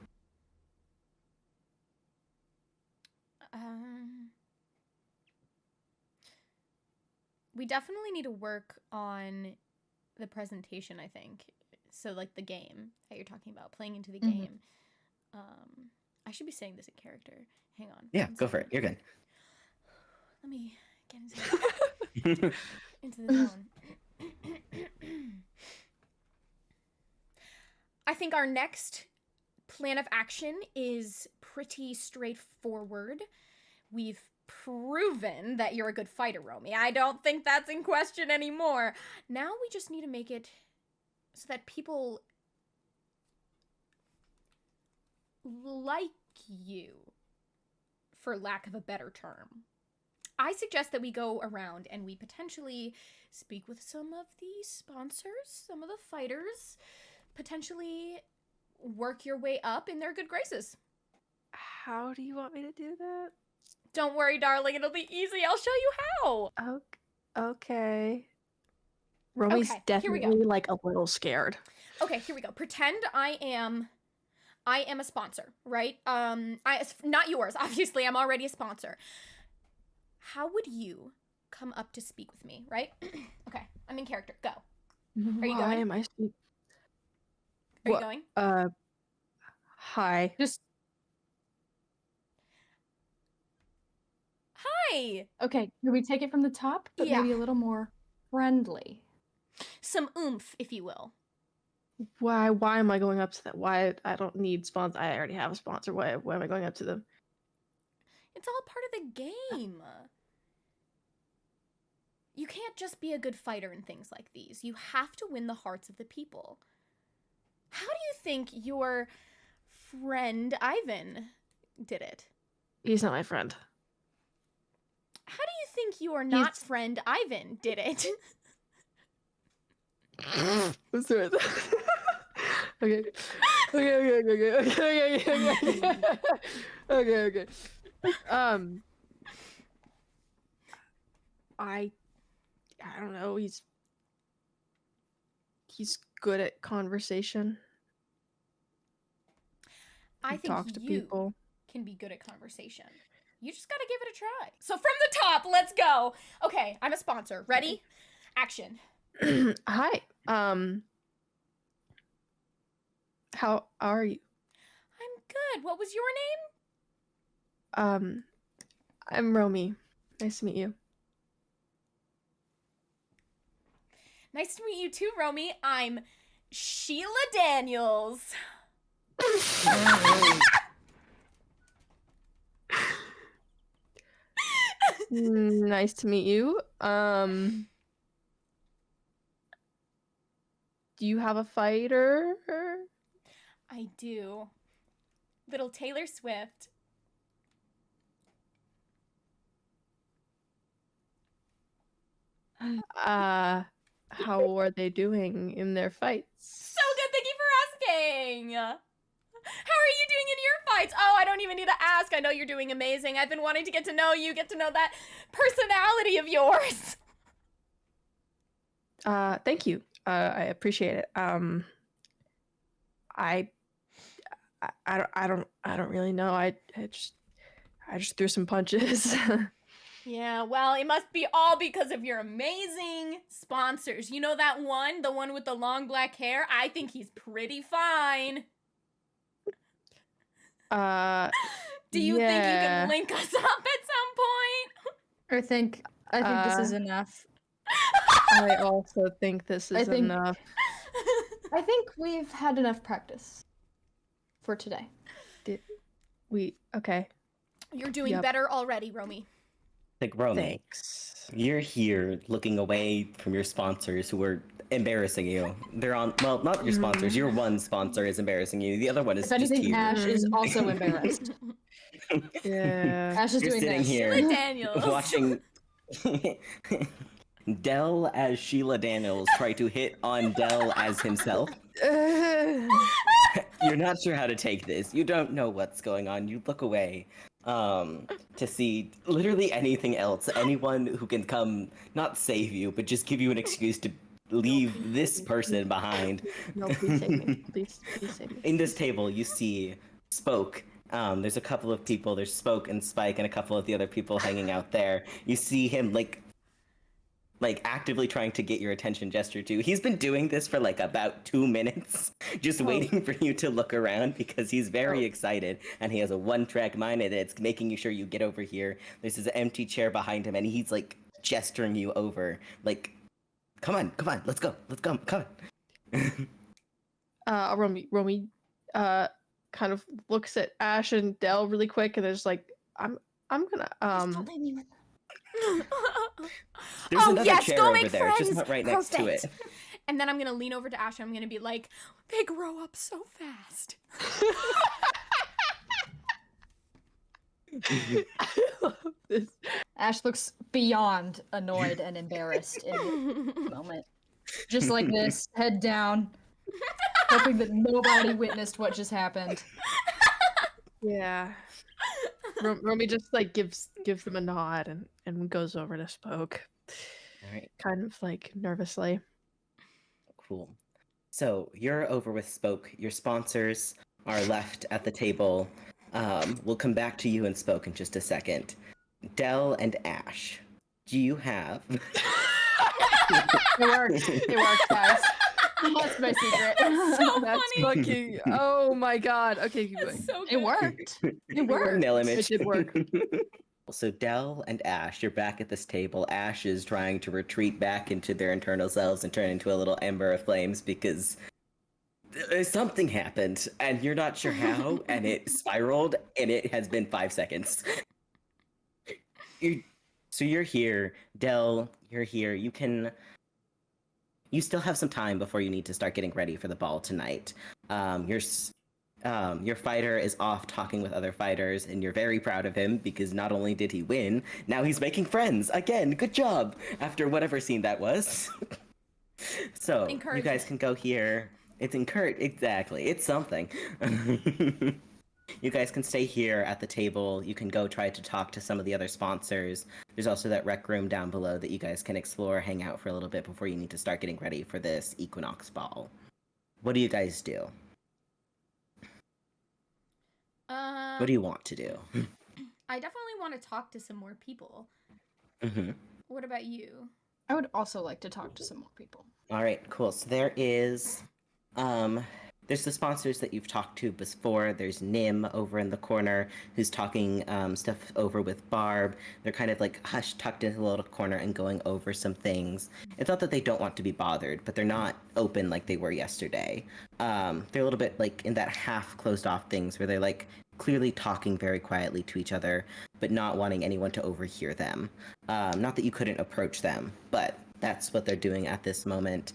We definitely need to work on the presentation, I think. So, like, the game that you're talking about, playing into the game. I should be saying this in character. Hang on. Yeah, go for it. You're good. Let me get into the zone. I think our next plan of action is pretty straightforward. We've proven that you're a good fighter, Romy. I don't think that's in question anymore. Now we just need to make it so that people like you, for lack of a better term. I suggest that we go around and we potentially speak with some of the sponsors, some of the fighters, potentially work your way up in their good graces. How do you want me to do that? Don't worry, darling. It'll be easy. I'll show you how. Okay. Romy's definitely like a little scared. Okay, here we go. Pretend I am a sponsor, right? Not yours. Obviously, I'm already a sponsor. How would you come up to speak with me, right? Okay, I'm in character. Go. Are you going? Why am I speaking? Are you going? Hi. Just hi. Okay, can we take it from the top, but maybe a little more friendly? Some oomph, if you will. Why am I going up to that? Why? I don't need sponsor. I already have a sponsor. Why am I going up to them? It's all part of the game. You can't just be a good fighter in things like these. You have to win the hearts of the people. How do you think your friend Ivan did it? He's not my friend. How do you think your not friend Ivan did it? What's the right? Okay. Okay. I don't know. He's good at conversation. I He think talks to you people. can be good at conversation. You just gotta give it a try. So from the top, let's go. Okay, I'm a sponsor. Ready? Action. Hi. How are you? I'm good. What was your name? I'm Romy. Nice to meet you. Nice to meet you too, Romy. I'm Sheila Daniels. Nice to meet you. Do you have a fighter? I do. Little Taylor Swift. How are they doing in their fights? So good, thank you for asking. How are you doing in your fights? Oh, I don't even need to ask. I know you're doing amazing. I've been wanting to get to know you, get to know that personality of yours. Thank you. I appreciate it. I don't really know. I just threw some punches. Yeah, well, it must be all because of your amazing sponsors. You know that one? The one with the long black hair? I think he's pretty fine. Do you think you can link us up at some point? I think this is enough. I also think this is enough. I think we've had enough practice for today. Okay. You're doing better already, Romy. Like, Romy, Thanks. you're here looking away from your sponsors who are embarrassing you. They're on, well, not your sponsors. Your one sponsor is embarrassing you. The other one is If just anything, here. Ash is also embarrassed. Yeah. Ash is You're doing sitting this. here Sheila Daniels. watching Dell as Sheila Daniels try to hit on Dell as himself. You're not sure how to take this. You don't know what's going on. You look away to see literally anything else. Anyone who can come, not save you, but just give you an excuse to leave this person behind. No, please save me. Please save me. In this table, you see Spoke. There's a couple of people. There's Spoke and Spike and a couple of the other people hanging out there. You see him like actively trying to get your attention gesture too. He's been doing this for like about 2 minutes, just waiting for you to look around because he's very excited and he has a one-track mind and it's making sure you get over here. There's this empty chair behind him and he's like gesturing you over, like, come on, let's go, come on. Romy, kind of looks at Ash and Dell really quick and is like, I'm gonna There's another yes, chair go over make there, friends. just not right next to it. And then I'm gonna lean over to Ash and I'm gonna be like, they grow up so fast. I love this. Ash looks beyond annoyed and embarrassed in the moment. Just like this, head down, hoping that nobody witnessed what just happened. Yeah. Romy just like gives them a nod and goes over to Spoke. All right. Kind of like nervously. Cool. So you're over with Spoke. Your sponsors are left at the table. We'll come back to you and Spoke in just a second. Dell and Ash, do you have... It worked, guys. That's my secret. So That's funny. fucking. Oh my god. Okay, keep going. It's so good. It worked. It worked. Nail image. It did work. So Dell and Ash, you're back at this table. Ash is trying to retreat back into their internal selves and turn into a little ember of flames because something happened and you're not sure how and it spiraled and it has been 5 seconds. So you're here. Dell, you're here. You can you still have some time before you need to start getting ready for the ball tonight. Your fighter is off talking with other fighters, and you're very proud of him because not only did he win, now he's making friends again. Good job after whatever scene that was. So you guys can go here. It's exactly. It's something. You guys can stay here at the table. You can go try to talk to some of the other sponsors. There's also that rec room down below that you guys can explore, hang out for a little bit before you need to start getting ready for this Equinox ball. What do you guys do? What do you want to do? I definitely want to talk to some more people. What about you? I would also like to talk to some more people. All right, cool. So there's the sponsors that you've talked to before. There's Nim over in the corner who's talking stuff over with Barb. They're kind of like tucked into a little corner and going over some things. It's not that they don't want to be bothered, but they're not open like they were yesterday. They're a little bit like in that half closed off things where they're like clearly talking very quietly to each other, but not wanting anyone to overhear them. Not that you couldn't approach them, but that's what they're doing at this moment.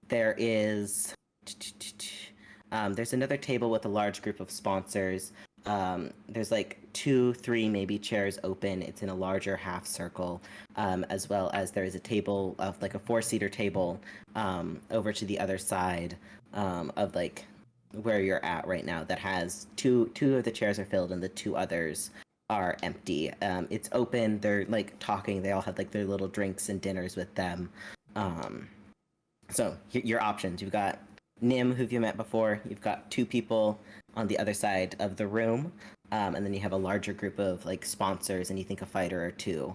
There's another table with a large group of sponsors. There's like 2, 3 maybe chairs open. It's in a larger half circle, as well as there is a table of like a 4-seater table over to the other side of like where you're at right now that has two of the chairs are filled and the 2 others are empty. It's open. They're like talking. They all have like their little drinks and dinners with them. So your options. You've got Nim, who you met before. You've got 2 people on the other side of the room, and then you have a larger group of like sponsors, and you think a fighter or 2.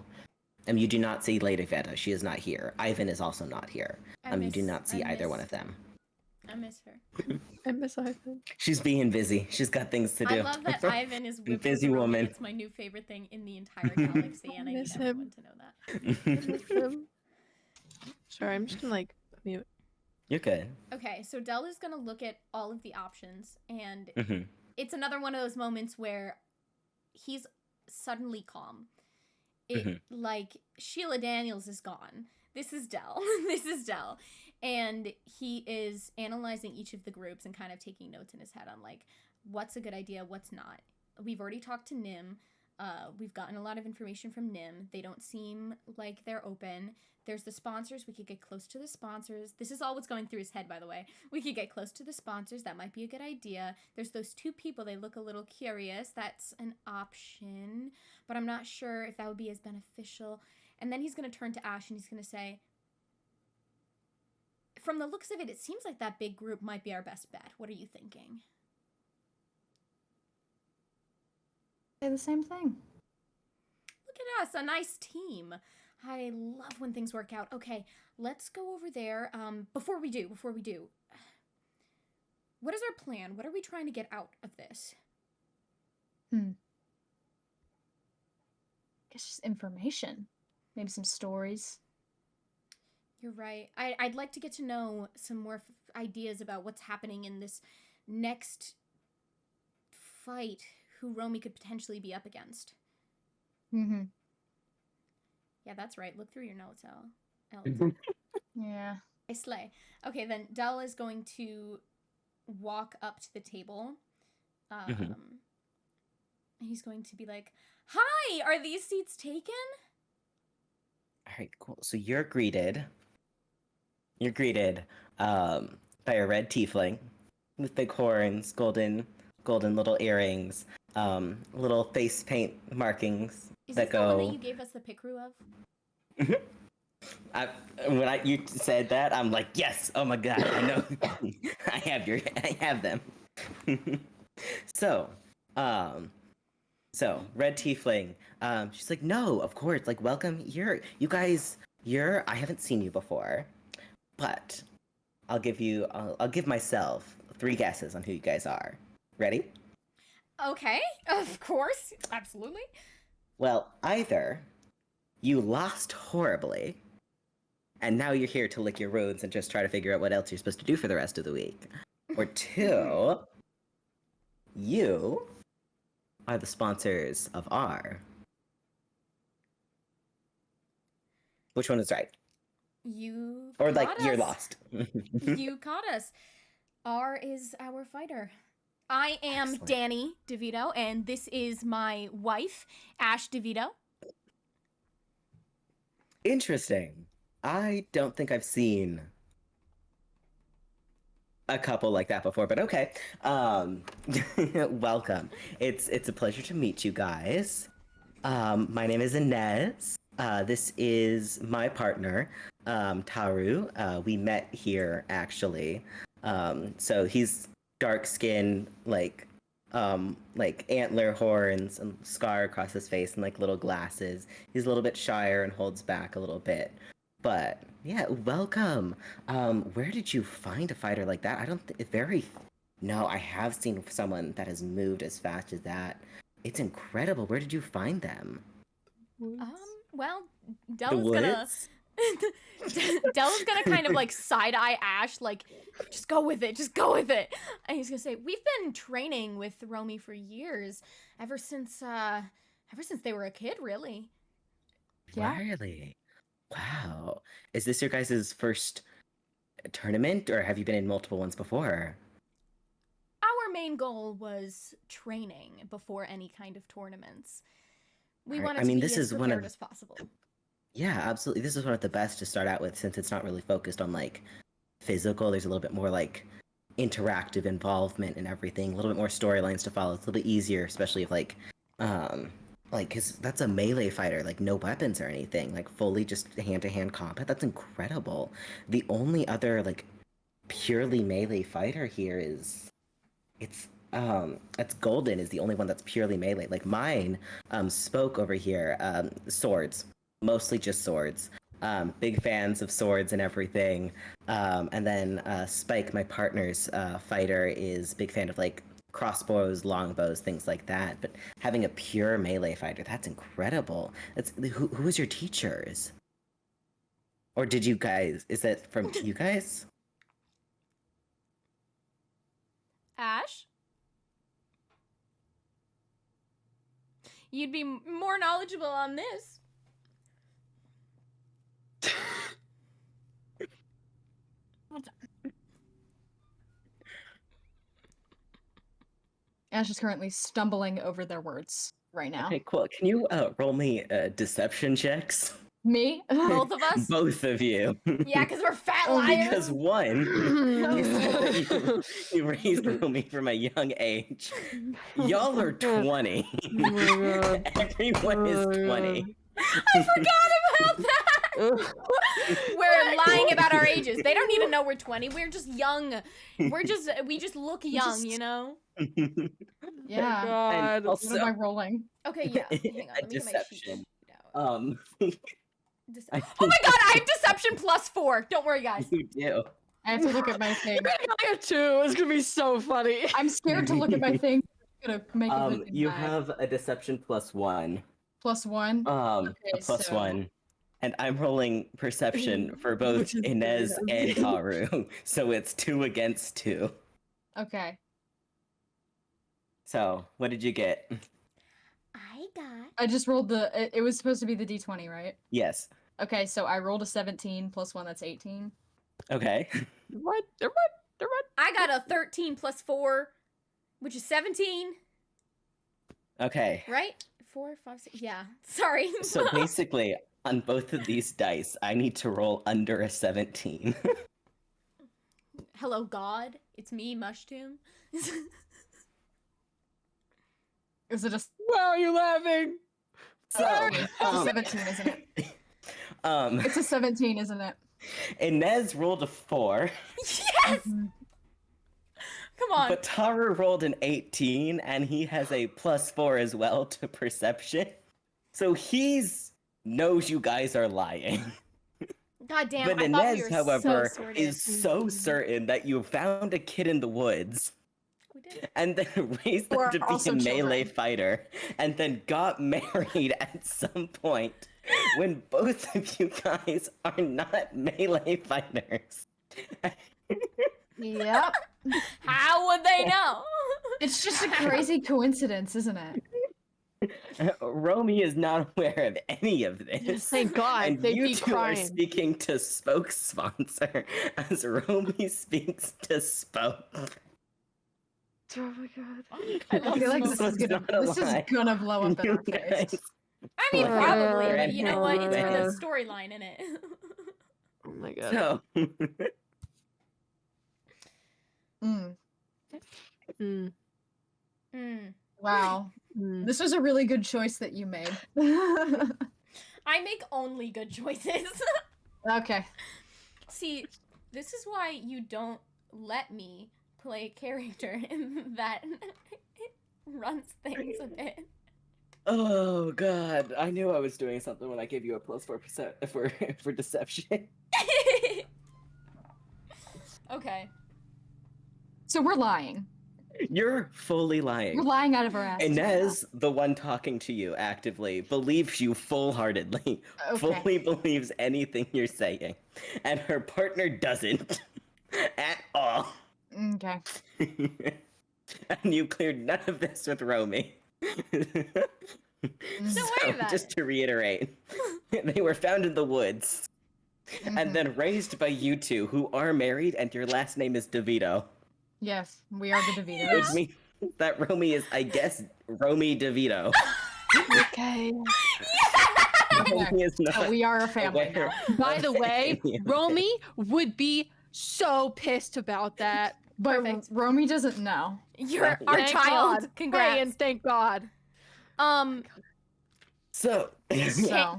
You do not see Lady Veta. She is not here. Ivan is also not here. You do not see either one of them. I miss her. I miss Ivan. She's being busy. She's got things to do. I love that Ivan is whipped busy with a woman. It's my new favorite thing in the entire galaxy, and I need miss everyone him. to know that. I miss him. Sorry, I'm just gonna like mute. You're good. Okay, so Del is gonna look at all of the options, and Mhm. it's another one of those moments where he's suddenly calm. Like Sheila Daniels is gone. This is Del. This is Del. And he is analyzing each of the groups and kind of taking notes in his head on like what's a good idea, what's not. We've already talked to Nim. We've gotten a lot of information from Nim. They don't seem like they're open. There's the sponsors. We could get close to the sponsors. This is all what's going through his head, by the way. We could get close to the sponsors. That might be a good idea. There's those 2 people. They look a little curious. That's an option, but I'm not sure if that would be as beneficial. And then he's going to turn to Ash and he's going to say, from the looks of it, it seems like that big group might be our best bet. What are you thinking? Say the same thing. Look at us, a nice team. I love when things work out. Okay, let's go over there. Before we do, what is our plan? What are we trying to get out of this? Guess just information. Maybe some stories. You're right. I'd like to get to know some more ideas about what's happening in this next fight, who ROMY could potentially be up against. Yeah, that's right. Look through your notes, El. Yeah. I slay. Okay, then Del is going to walk up to the table. And he's going to be like, "Hi, are these seats taken?" All right, cool. So you're greeted by a red tiefling with big horns, golden little earrings, little face paint markings Is that this the one go. that you gave us the picru of? When you said that, I'm like, yes. Oh my god, I know. I have them. So red tiefling. She's like, no, of course. Like, welcome. You guys. I haven't seen you before, but I'll give myself 3 guesses on who you guys are. Ready? Okay, of course, absolutely. Well, either you lost horribly, and now you're here to lick your wounds and just try to figure out what else you're supposed to do for the rest of the week. Or 2, you are the sponsors of R. Which one is right? You Or like caught you're us. lost. You caught us. R is our fighter. I am Excellent. Danny DeVito, and this is my wife, Ash DeVito. Interesting. I don't think I've seen a couple like that before, but okay. Welcome. It's a pleasure to meet you guys. My name is Inez. This is my partner, Taru. We met here actually. So he's dark skin, like antler horns and scar across his face and like little glasses. He's a little bit shyer and holds back a little bit. But yeah, welcome. Where did you find a fighter like that? I don't No, I have seen someone that has moved as fast as that. It's incredible. Where did you find them? Well, The Della's gonna woods? Della's gonna kind of like side eye Ash, like, just go with it, just go with it. And he's gonna say, we've been training with ROMY for years, ever since they were a kid, really. Yeah. Really? Wow. Is this your guys' first tournament, or have you been in multiple ones before? Our main goal was training before any kind of tournaments. We Right, wanted I to mean, be this as is one of prepared as possible. Yeah, absolutely. This is one of the best to start out with since it's not really focused on like physical. There's a little bit more like interactive involvement and everything, a little bit more storylines to follow. It's a little bit easier, especially if like because that's a melee fighter, like no weapons or anything, like fully just hand-to-hand combat. That's incredible. The only other like purely melee fighter here is it's Golden is the only one that's purely melee. Like mine, Spoke over here, swords, mostly just swords. Big fans of swords and everything. And then Spike, my partner's fighter, is big fan of like crossbows, longbows, things like that. But having a pure melee fighter, that's incredible. Who was your teachers? Or did you guys? Is that from you guys? Ash? You'd be more knowledgeable on this. Ash is currently stumbling over their words right now. Okay, cool. Can you roll me deception checks? Me? Both of us? Both of you. Yeah, because we're fat Oh, liars. Because one, you said that you raised me from a young age. Y'all are 20. Oh my god. Everyone is 20. I forgot about that. We're lying about our ages. They don't need to know we're 20. We're just young. We just look young, you know? Yeah. God. And also, What am I rolling? Okay, yeah. Hang on. a Let me get my sheet. deception. out. I Oh my god, I have deception +4. Don't worry, guys. you do. I have to look at my thing. I got two. It's gonna be so funny. I'm scared to look at my thing. I'm gonna make a big You bag. have a deception +1. +1. A so- +1. And I'm rolling perception for both Which is Inez good. and Taru. So it's 2 against 2. Okay. So, what did you get? I got. I just rolled it was supposed to be the d20, right? Yes. Okay, so I rolled a 17 +1, that's 18. Okay. What? They're what? I got a 13 +4, which is 17, Okay. right? 4, 5, 6. Yeah. Sorry. So basically, on both of these dice, I need to roll under a 17. Hello, God. It's me, Mushtomb. Is it a Why are you laughing? So, it's a 17, isn't it? It's a 17, isn't it? Inez rolled a 4, Yes! Come on. but Taru rolled an 18, and he has a +4 as well to perception. So knows you guys are lying. God damn, But I thought we Inez, were however, so sorted. is so certain that you found a kid in the woods We did. and then raised them We're to be also a melee children. fighder and then got married at some point when both of you guys are not melee fighters. Yep. How would they know? It's just a crazy coincidence, isn't it? Romy is not aware of any of this. Thank God. And They you keep two are crying. speaking to spokesponsor as Romy speaks to spoke. Oh my God. I feel like this This is was gonna not a this is lie. gonna blow up in our You face. guys I mean, Like, probably, you're but you know what? It's for the Uh, storyline in it. Oh my God. So, Mm. Mm, Mm. Wow. mm. This was a really good choice that you made. I make only good choices. Okay. See, this is why you don't let me play a character that runs things a bit. oh god, I knew I was doing something when I gave you a +4% for deception. Okay. So we're lying. You're fully We're lying. lying out of our asses. Inez, the one talking to you actively, believes you full-heartedly. Okay. Fully believes anything you're saying. And her partner doesn't. At all. Okay. And you cleared none of this with Romy. Don't worry about just it. to reiterate, they were found in the woods. Mhm. And then raised by you two, who are married, and your last name is DeVito. Yes, we are the Which DeVito's. means that Romy is, I guess, Romy DeVito. Okay. Romy is So not we are a family aware now. By of the way, any of Romy would be so pissed about that. But Perfect. Romy doesn't know. You're our Thank child. God. Congrats. Pray and thank God. So, So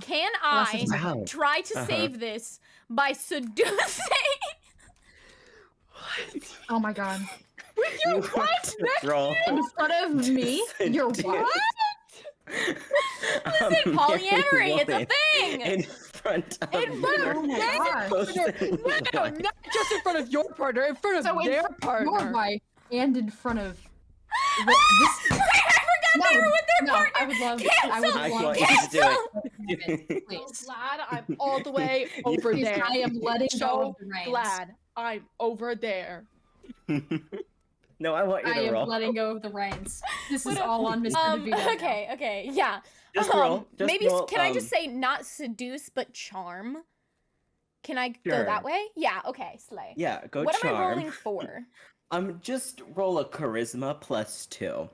Can Unless I it's wow. try to Uh-huh. save this by seducing? oh my god. you want to roll. In front of me? You're what? Listen, polyamory, it's a thing. In front of In front your of Oh my god. chosen No, wife. not just in front of your partner, in front of So in their front of partner. your wife and in front of I forgot they were with their no, partner. I would love Cancel. I love want you to do it. it. So Please. glad I'm all the way over Please, there. I am letting go So of the reins. glad I'm over there. No, I want you I to am roll. letting go of the reins. This is What all on Mr. DeVito. now. Okay, yeah. Just roll. Just Maybe roll, can I just say not seduce but charm? Can I go Sure. that way? Yeah. Okay. Slay. Yeah, go What charm. am I rolling for? Just roll a charisma +2.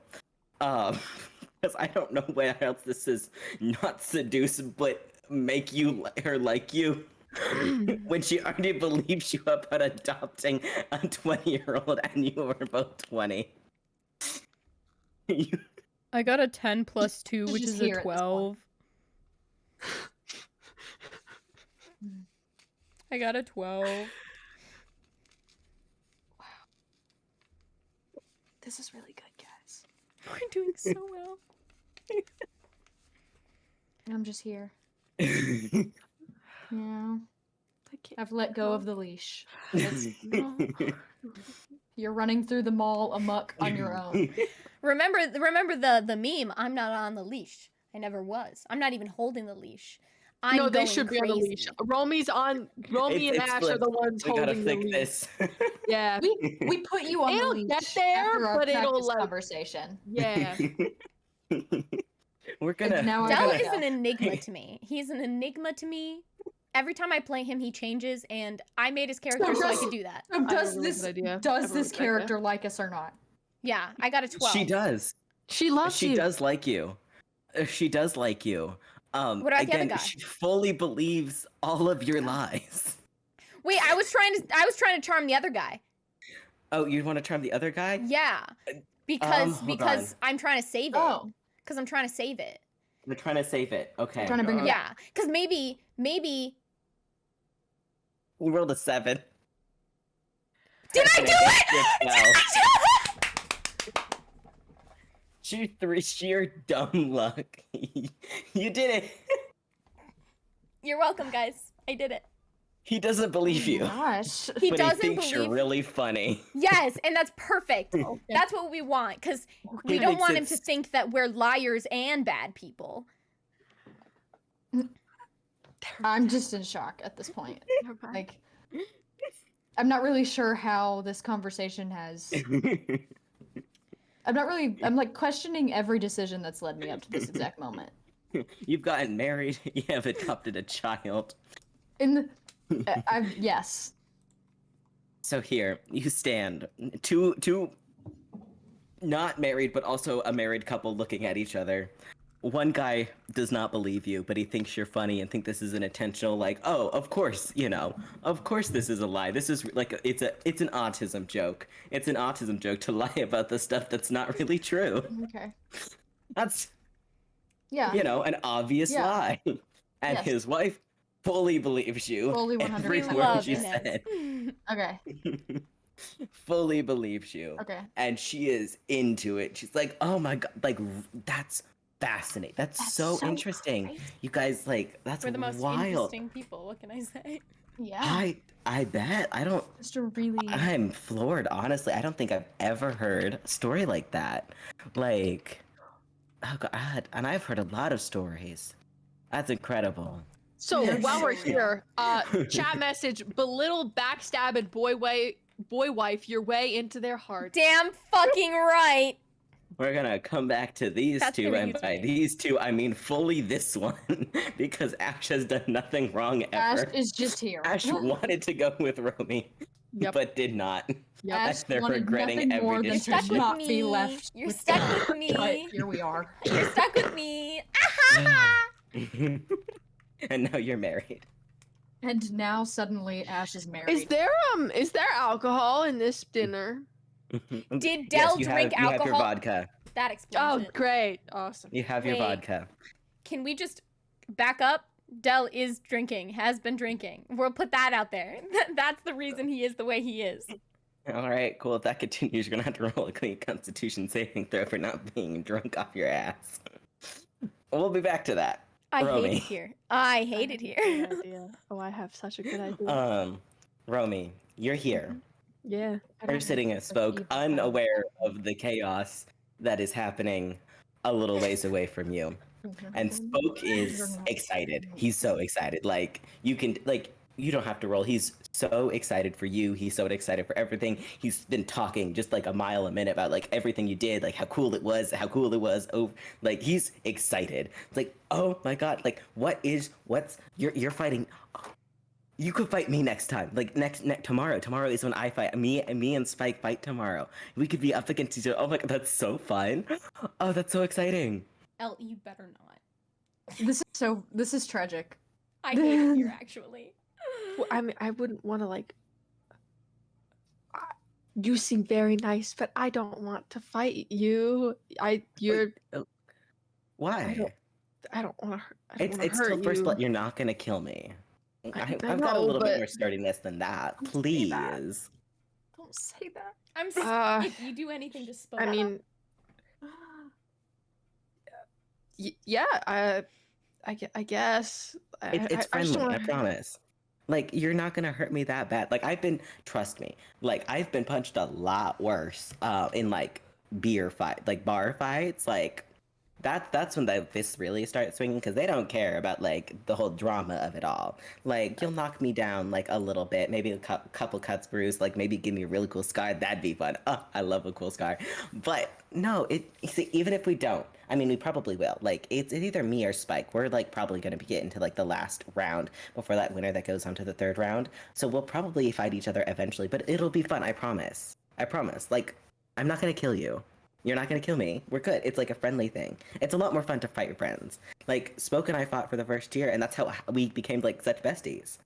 Because I don't know where else this is not seduce, but make you her like you. When she already believes you about adopting a 20-year-old and you were both 20. I got a 10 plus 2, which is a 12. I got a 12. This is really good, guys. We're doing so well. I'm just here. You Yeah. I can't. I've let go of the leash. No. You're running through the mall amok on your own. Remember the meme. I'm not on the leash. I never was. I'm not even holding the leash. I'm No, they going should be on the crazy. leash. Romy and It's Ash are the ones We gotta holding the fix leash. this. Yeah. We put you on It'll the leash get there, after our but it'll, practice like- conversation. Yeah. We're gonna. now we're Del gonna- is an enigma to me. He's an enigma to me. Every time I play him, he changes, and I made his character so I could do that. So have does a really this good idea. I does have a this really good character like us or not? Yeah, I got a 12. She does. She loves She you. does like you. She does like you. What about the other Again, guy? she fully believes all of your lies. Wait, I was trying to charm the other guy. Oh, you want to charm the other guy? Yeah, because hold on. I'm trying to save it. Oh, Because I'm trying to save it. We're trying to save it. Okay. trying to bring it back. Yeah, because maybe We rolled a 7. Did I do it? Sheer dumb luck. You did it. You're welcome, guys. I did it. He doesn't believe you. Gosh. He but doesn't he thinks believe. you're really funny. Yes, and that's perfect. That's what we want, because we He don't thinks want him to it's- think that we're liars and bad people. I'm just in shock at this point. Like, I'm not really sure how this conversation has I'm not really. I'm like questioning every decision that's led me up to this exact moment. You've gotten married. You have adopted a child. Yes. So here you stand, two not married but also a married couple looking at each other. One guy does not believe you, but he thinks you're funny and think this is an intentional, like, oh, of course, of course this is a lie. This is like it's an autism joke. It's an autism joke to lie about the stuff that's not really true. Okay. That's Yeah. an obvious Yeah. lie. And Yes. his wife fully believes you. Fully Every 100%. word Love she Inez. said. Okay. Fully believes you. Okay. And she is into it. She's like, oh my god, like that's fascinating. That's so interesting. crazy. You guys, like, that's We're the most wild. interesting people. What can I say? Yeah. I bet. Just a really. I'm floored, honestly. I don't think I've ever heard a story like that. Like, oh god, and I've heard a lot of stories. That's incredible. So Yeah. while we're here, chat message: belittle, backstab, and boy wife your way into their heart. Damn fucking right. We're gonna come back to these That's two, gonna and use by me. these two, I mean fully this one, because Ash has done nothing wrong Ash ever. is just here. Ash wanted to go with Romy, Yep. but did not. Yep. Ash They're wanted regretting nothing every more than decision. to Stuck with not me. be left. You're with stuck Dad. with me. But here we are. You're stuck with me. And now you're married. And now suddenly Ash is married. Is there alcohol in this dinner? Did Del you drink have your alcohol? vodka. That explains Oh, it. great, awesome. You have your Wait. vodka. Can we just back up? Del is drinking, has been drinking. We'll put that out there. That's the reason he is the way he is. All right, cool. If that continues, you're gonna have to roll a clean Constitution saving throw for not being drunk off your ass. We'll be back to that. I hate Romy. it here. I hate it here. Good idea. Oh, I have such a good idea. Romy, you're here. Yeah. You're sitting and spoke, unaware of the chaos that is happening a little ways away from you. And Spoke is excited. He's so excited. Like, you don't have to roll. He's so excited for you. He's so excited for everything. He's been talking just like a mile a minute about like everything you did, like how cool it was. Oh, like he's excited. It's like, oh my god, like you're fighting. You could fight me next time. Like tomorrow. Tomorrow is when I fight. Me and Spike fight tomorrow. We could be up against each other. Oh my god, that's so fun. Oh, that's so exciting. El, you better not. This is tragic. I hate it here, actually. Well, I mean, I wouldn't want to like. You seem very nice, but I don't want to fight you. You're. Why? I don't want to. It's hurt still first you. blood. You're not gonna kill me. I've got a know, little bit but- more sturdiness than that. Don't say Please. that. Don't say that. I'm if you do anything to Spoke. I mean, yeah. I guess. It's I just friendly, I wanna- promise. Like, you're not gonna hurt me that bad. Like, trust me, like, I've been punched a lot worse in, like, bar fights. Like, that's when the fists really start swinging, because they don't care about, like, the whole drama of it all. Like, you'll knock me down, like, a little bit, maybe a couple cuts bruised, like, maybe give me a really cool scar. That'd be fun. Oh, I love a cool scar. But, no, even if we don't, I mean, we probably will. Like, it's either me or Spike. We're, like, probably going to get into, like, the last round before that winner that goes on to the third round. So we'll probably fight each other eventually, but it'll be fun. I promise. I promise. Like, I'm not going to kill you. You're not going to kill me. We're good. It's, like, a friendly thing. It's a lot more fun to fight your friends. Like, Spoke and I fought for the first year, and that's how we became, like, such besties.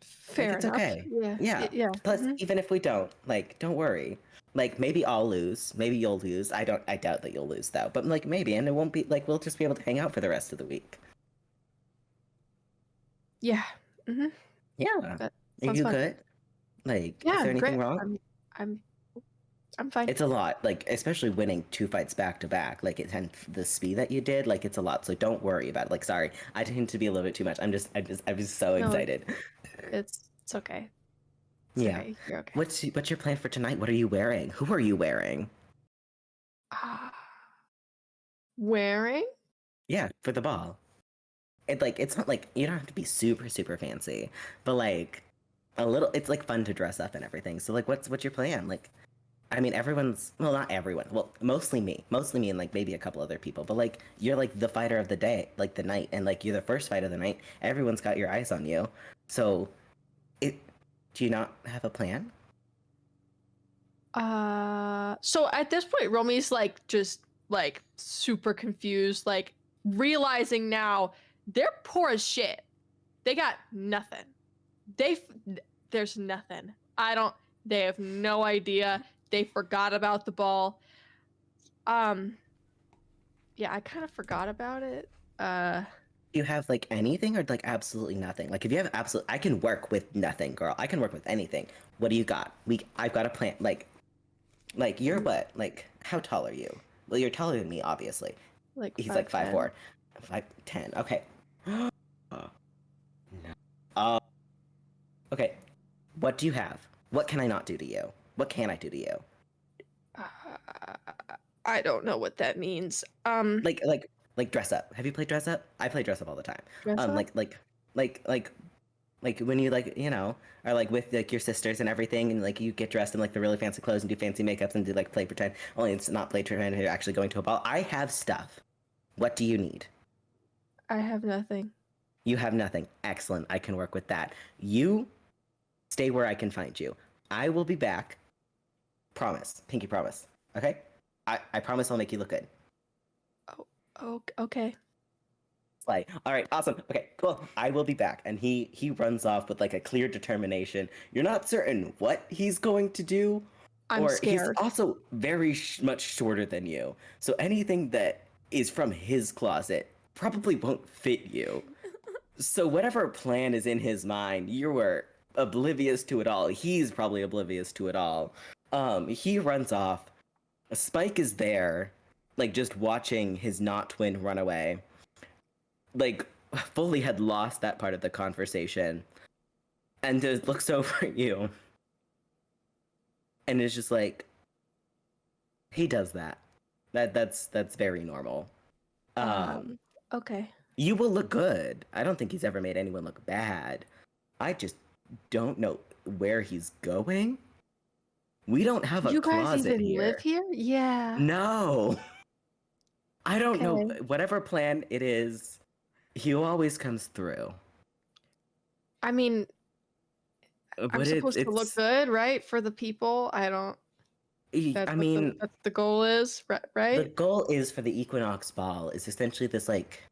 Fair it's enough. okay. Yeah. Yeah. Plus, mhm. even if we don't, like, don't worry. Like, maybe I'll lose. Maybe you'll lose. I doubt that you'll lose, though. But, like, maybe. And it won't be, like, we'll just be able to hang out for the rest of the week. Yeah. hmm Yeah. That Are sounds you fun. good? Like, Yeah. is there anything great. wrong? I'm fine. It's a lot. Like, especially winning 2 fights back to back. Like, and the speed that you did, like, it's a lot. So don't worry about it. Like, sorry. I tend to be a little bit too much. I'm just so No, excited. It's okay. It's Yeah. okay. You're okay. What's your plan for tonight? What are you wearing? Who are you wearing? Wearing? Yeah, for the ball. It's not like you don't have to be super, super fancy, but like a little, it's like fun to dress up and everything. So like, what's your plan? Like, I mean, everyone's, well, not everyone. Well, mostly me and like maybe a couple other people. But like, you're like the fighter of the day, like the night, and like you're the first fight of the night. Everyone's got your eyes on you. So, do you not have a plan? So at this point, Romy's like just like super confused, like realizing now they're poor as shit. They got nothing. There's nothing. They have no idea. They forgot about the ball. Yeah, I kind of forgot about it. Do you have like anything or like absolutely nothing? Like if you have I can work with nothing, girl. I can work with anything. What do you got? I've got a plan. Like you're what? Like how tall are you? Well, you're taller than me, obviously. Like He's like 5'4", 5'10". Okay. No. Okay. What do you have? What can I not do to you? What can I do to you? I don't know what that means. Like dress up. Have you played dress up? I play dress up all the time. Dress up? Like when you like, you know, are like with like your sisters and everything, and like you get dressed in like the really fancy clothes and do fancy makeups and do like play pretend. Only it's not play pretend. You're actually going to a ball. I have stuff. What do you need? I have nothing. You have nothing. Excellent. I can work with that. You stay where I can find you. I will be back. Promise. Pinky promise. Okay? I promise I'll make you look good. Oh, okay. Like, all right, awesome. Okay, cool. I will be back. And he runs off with like a clear determination. You're not certain what he's going to do. I'm scared. He's also very much shorter than you. So anything that is from his closet probably won't fit you. So whatever plan is in his mind, you were oblivious to it all. He's probably oblivious to it all. He runs off. Spike is there, like just watching his not twin run away. Like fully had lost that part of the conversation, and just looks over at you, and is just like, he does that. That's very normal. Okay. You will look good. I don't think he's ever made anyone look bad. I just don't know where he's going. We don't have a closet here. You guys even live here? Yeah. No. I don't know. Whatever plan it is, he always comes through. I mean, But I'm supposed to look good, right? For the people. I That's mean, what the goal is, right? the goal is for the Equinox Ball is essentially this like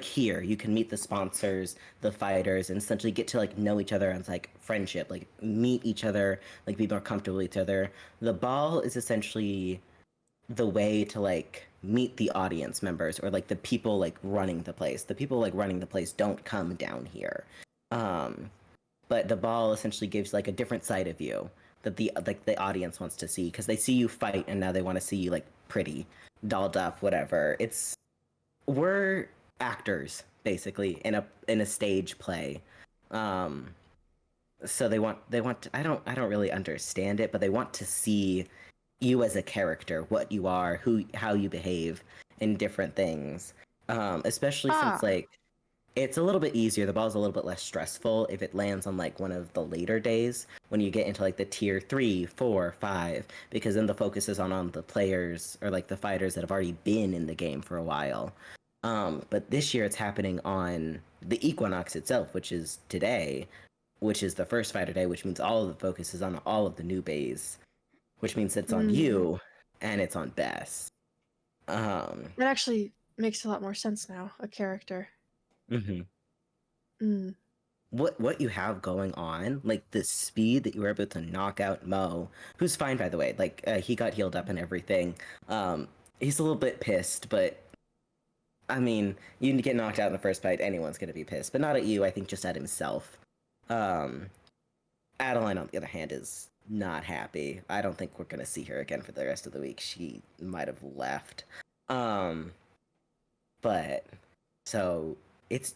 here you can meet the sponsors, the fighters, and essentially get to like know each other and like friendship, like meet each other, like be more comfortable with each other. The ball is essentially the way to like meet the audience members or like the people like running the place. The people like running the place don't come down here. But the ball essentially gives like a different side of you that the audience wants to see because they see you fight and now they want to see you like pretty, dolled up, whatever. We're actors basically in a stage play. So they want I don't really understand it, but they want to see you as a character, what you are, how you behave in different things. Especially since like it's a little bit easier. The ball's a little bit less stressful if it lands on like one of the later days when you get into like the tier 3, 4, 5, because then the focus is on the players or like the fighters that have already been in the game for a while. But this year it's happening on the Equinox itself, which is today, which is the first fighter day, which means all of the focus is on all of the new bays, which means it's on you and it's on Bess. That actually makes a lot more sense now. A character. What you have going on, like the speed that you were able to knock out Mo, who's fine by the way, like he got healed up and everything. He's a little bit pissed, but I mean, you get knocked out in the first fight, anyone's gonna be pissed, but not at you. I think just at himself. Adeline, on the other hand, is not happy. I don't think we're gonna see her again for the rest of the week. She might have left. But so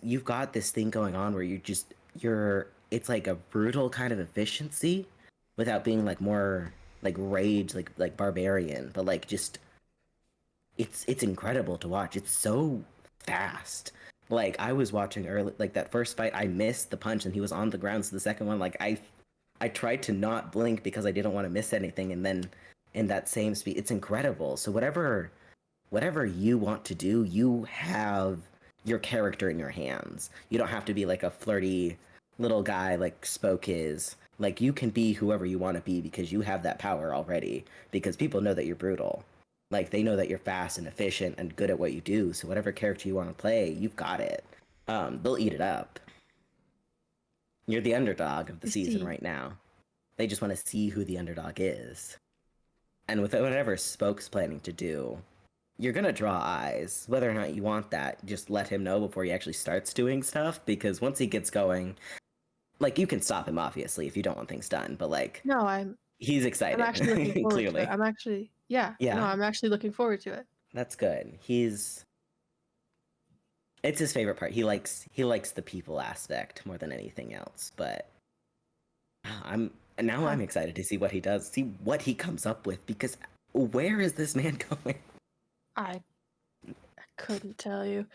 you've got this thing going on where it's like a brutal kind of efficiency without being like more like rage, like barbarian, but like just it's incredible to watch. It's so fast. Like I was watching early, like that first fight, I missed the punch and he was on the ground. So the second one, like I tried to not blink because I didn't want to miss anything, and then in that same speed. It's incredible. So whatever you want to do, you have your character in your hands. You don't have to be like a flirty little guy like Spoke is. Like, you can be whoever you want to be because you have that power already. Because people know that you're brutal. Like, they know that you're fast and efficient and good at what you do. So whatever character you want to play, you've got it. They'll eat it up. You're the underdog of the season right now. They just want to see who the underdog is. And with whatever Spoke's planning to do, you're gonna draw eyes. Whether or not you want that, just let him know before he actually starts doing stuff. Because once he gets going, like, you can stop him obviously if you don't want things done. But like, No, he's excited. I'm actually looking forward clearly. to it. I'm actually, yeah. No, I'm actually looking forward to it. That's good. It's his favorite part. He likes the people aspect more than anything else. But I'm excited to see what he does, see what he comes up with. Because where is this man going? I couldn't tell you.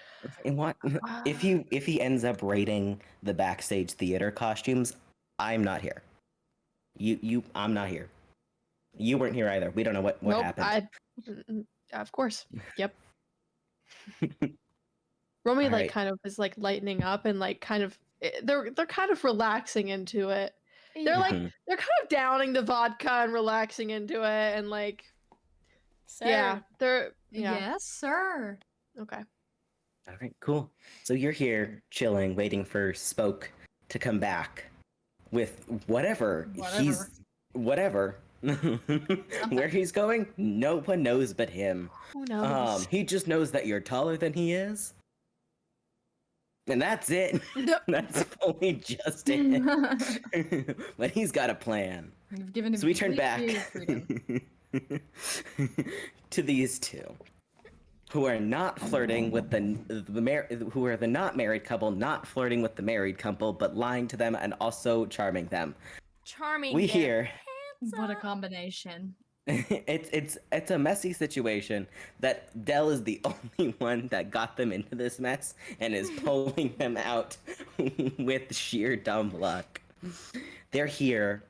And what if he ends up rating the backstage theater costumes? I'm not here. I'm not here. You weren't here either. We don't know what happened. Of course. Yep. Romy All right. kind of is like lightening up and like kind of they're kind of relaxing into it. They're like they're kind of downing the vodka and relaxing into it and like Sir. Yes, sir. Okay. All right, cool. So you're here chilling, waiting for Spoke to come back with whatever. Where he's going, no one knows but him. Who knows? He just knows that you're taller than he is. And that's it. That's fully just it. But he's got a plan. You've given him So we turn back freedom. to these two, who are not flirting with who are the not married couple, not flirting with the married couple, but lying to them and also charming them. Charming. We hear What a combination. it's a messy situation that Dell is the only one that got them into this mess and is pulling them out with sheer dumb luck. They're here.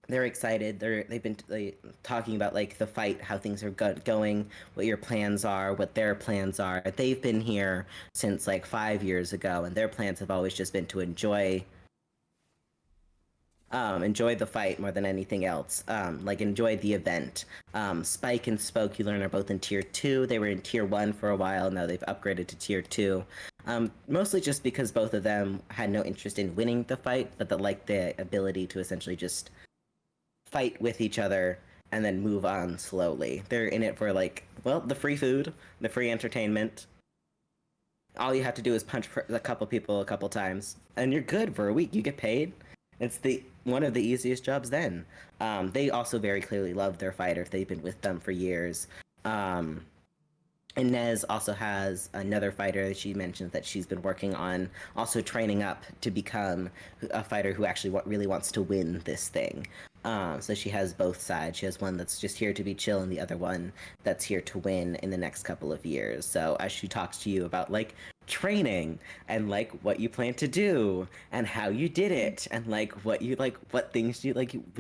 They're excited. They've been talking about like the fight, how things are going, what your plans are, what their plans are. They've been here since like 5 years ago, and their plans have always just been to enjoy the fight more than anything else. Like, enjoy the event. Spike and Spoke, you learn, are both in tier 2. They were in tier 1 for a while. Now they've upgraded to tier 2. Mostly just because both of them had no interest in winning the fight, but that like the ability to essentially just fight with each other and then move on slowly. They're in it for like, well, the free food, the free entertainment. All you have to do is punch a couple people a couple times, and you're good for a week. You get paid. It's one of the easiest jobs then. They also very clearly love their fighters. They've been with them for years. Inez also has another fighter that she mentions that she's been working on, also training up to become a fighter who actually really wants to win this thing. So she has both sides. She has one that's just here to be chill and the other one that's here to win in the next couple of years. So as she talks to you about like training and like what you plan to do and how you did it and like what things you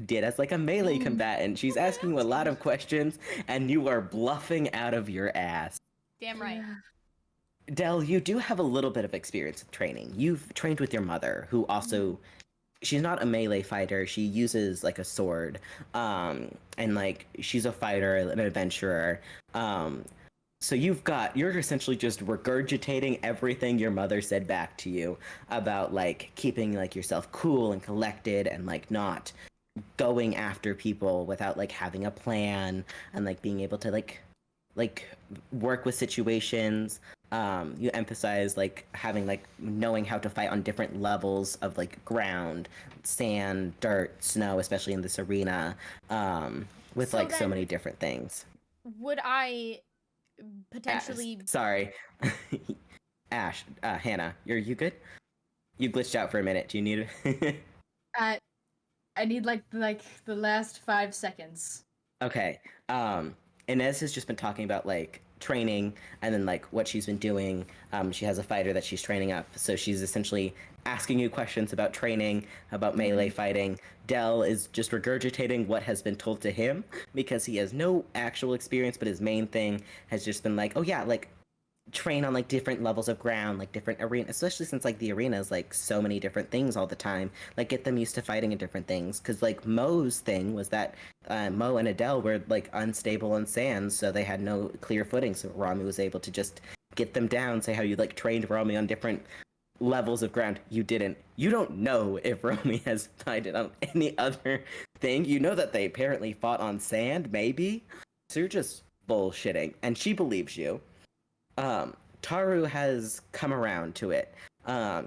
did as like a melee combatant, she's asking you a lot of questions and you are bluffing out of your ass. Damn right. Dell, you do have a little bit of experience with training. You've trained with your mother, who also, she's not a melee fighter. She uses like a sword, and like she's a fighter, an adventurer. So you're essentially just regurgitating everything your mother said back to you about like keeping like yourself cool and collected and like not going after people without like having a plan and like being able to like work with situations. You emphasize like having like knowing how to fight on different levels of like ground, sand, dirt, snow, especially in this arena, with So like so then- many different things. Would I potentially? Sorry, Ash, Hannah, you good? You glitched out for a minute. Do you need it? I need like the last 5 seconds. Okay. Inez has just been talking about like training and then like what she's been doing. She has a fighter that she's training up, so she's essentially asking you questions about training, about melee fighting. Dell is just regurgitating what has been told to him because he has no actual experience, but his main thing has just been like, oh yeah, like train on like different levels of ground, like different arena, especially since like the arena is like so many different things all the time. Like get them used to fighting in different things, because like Mo's thing was that Mo and Adele were like unstable on sand, so they had no clear footing. So Romy was able to just get them down. Say how you like trained Romy on different levels of ground. You didn't. You don't know if Romy has fighted on any other thing. You know that they apparently fought on sand, maybe. So you're just bullshitting, and she believes you. Taru has come around to it.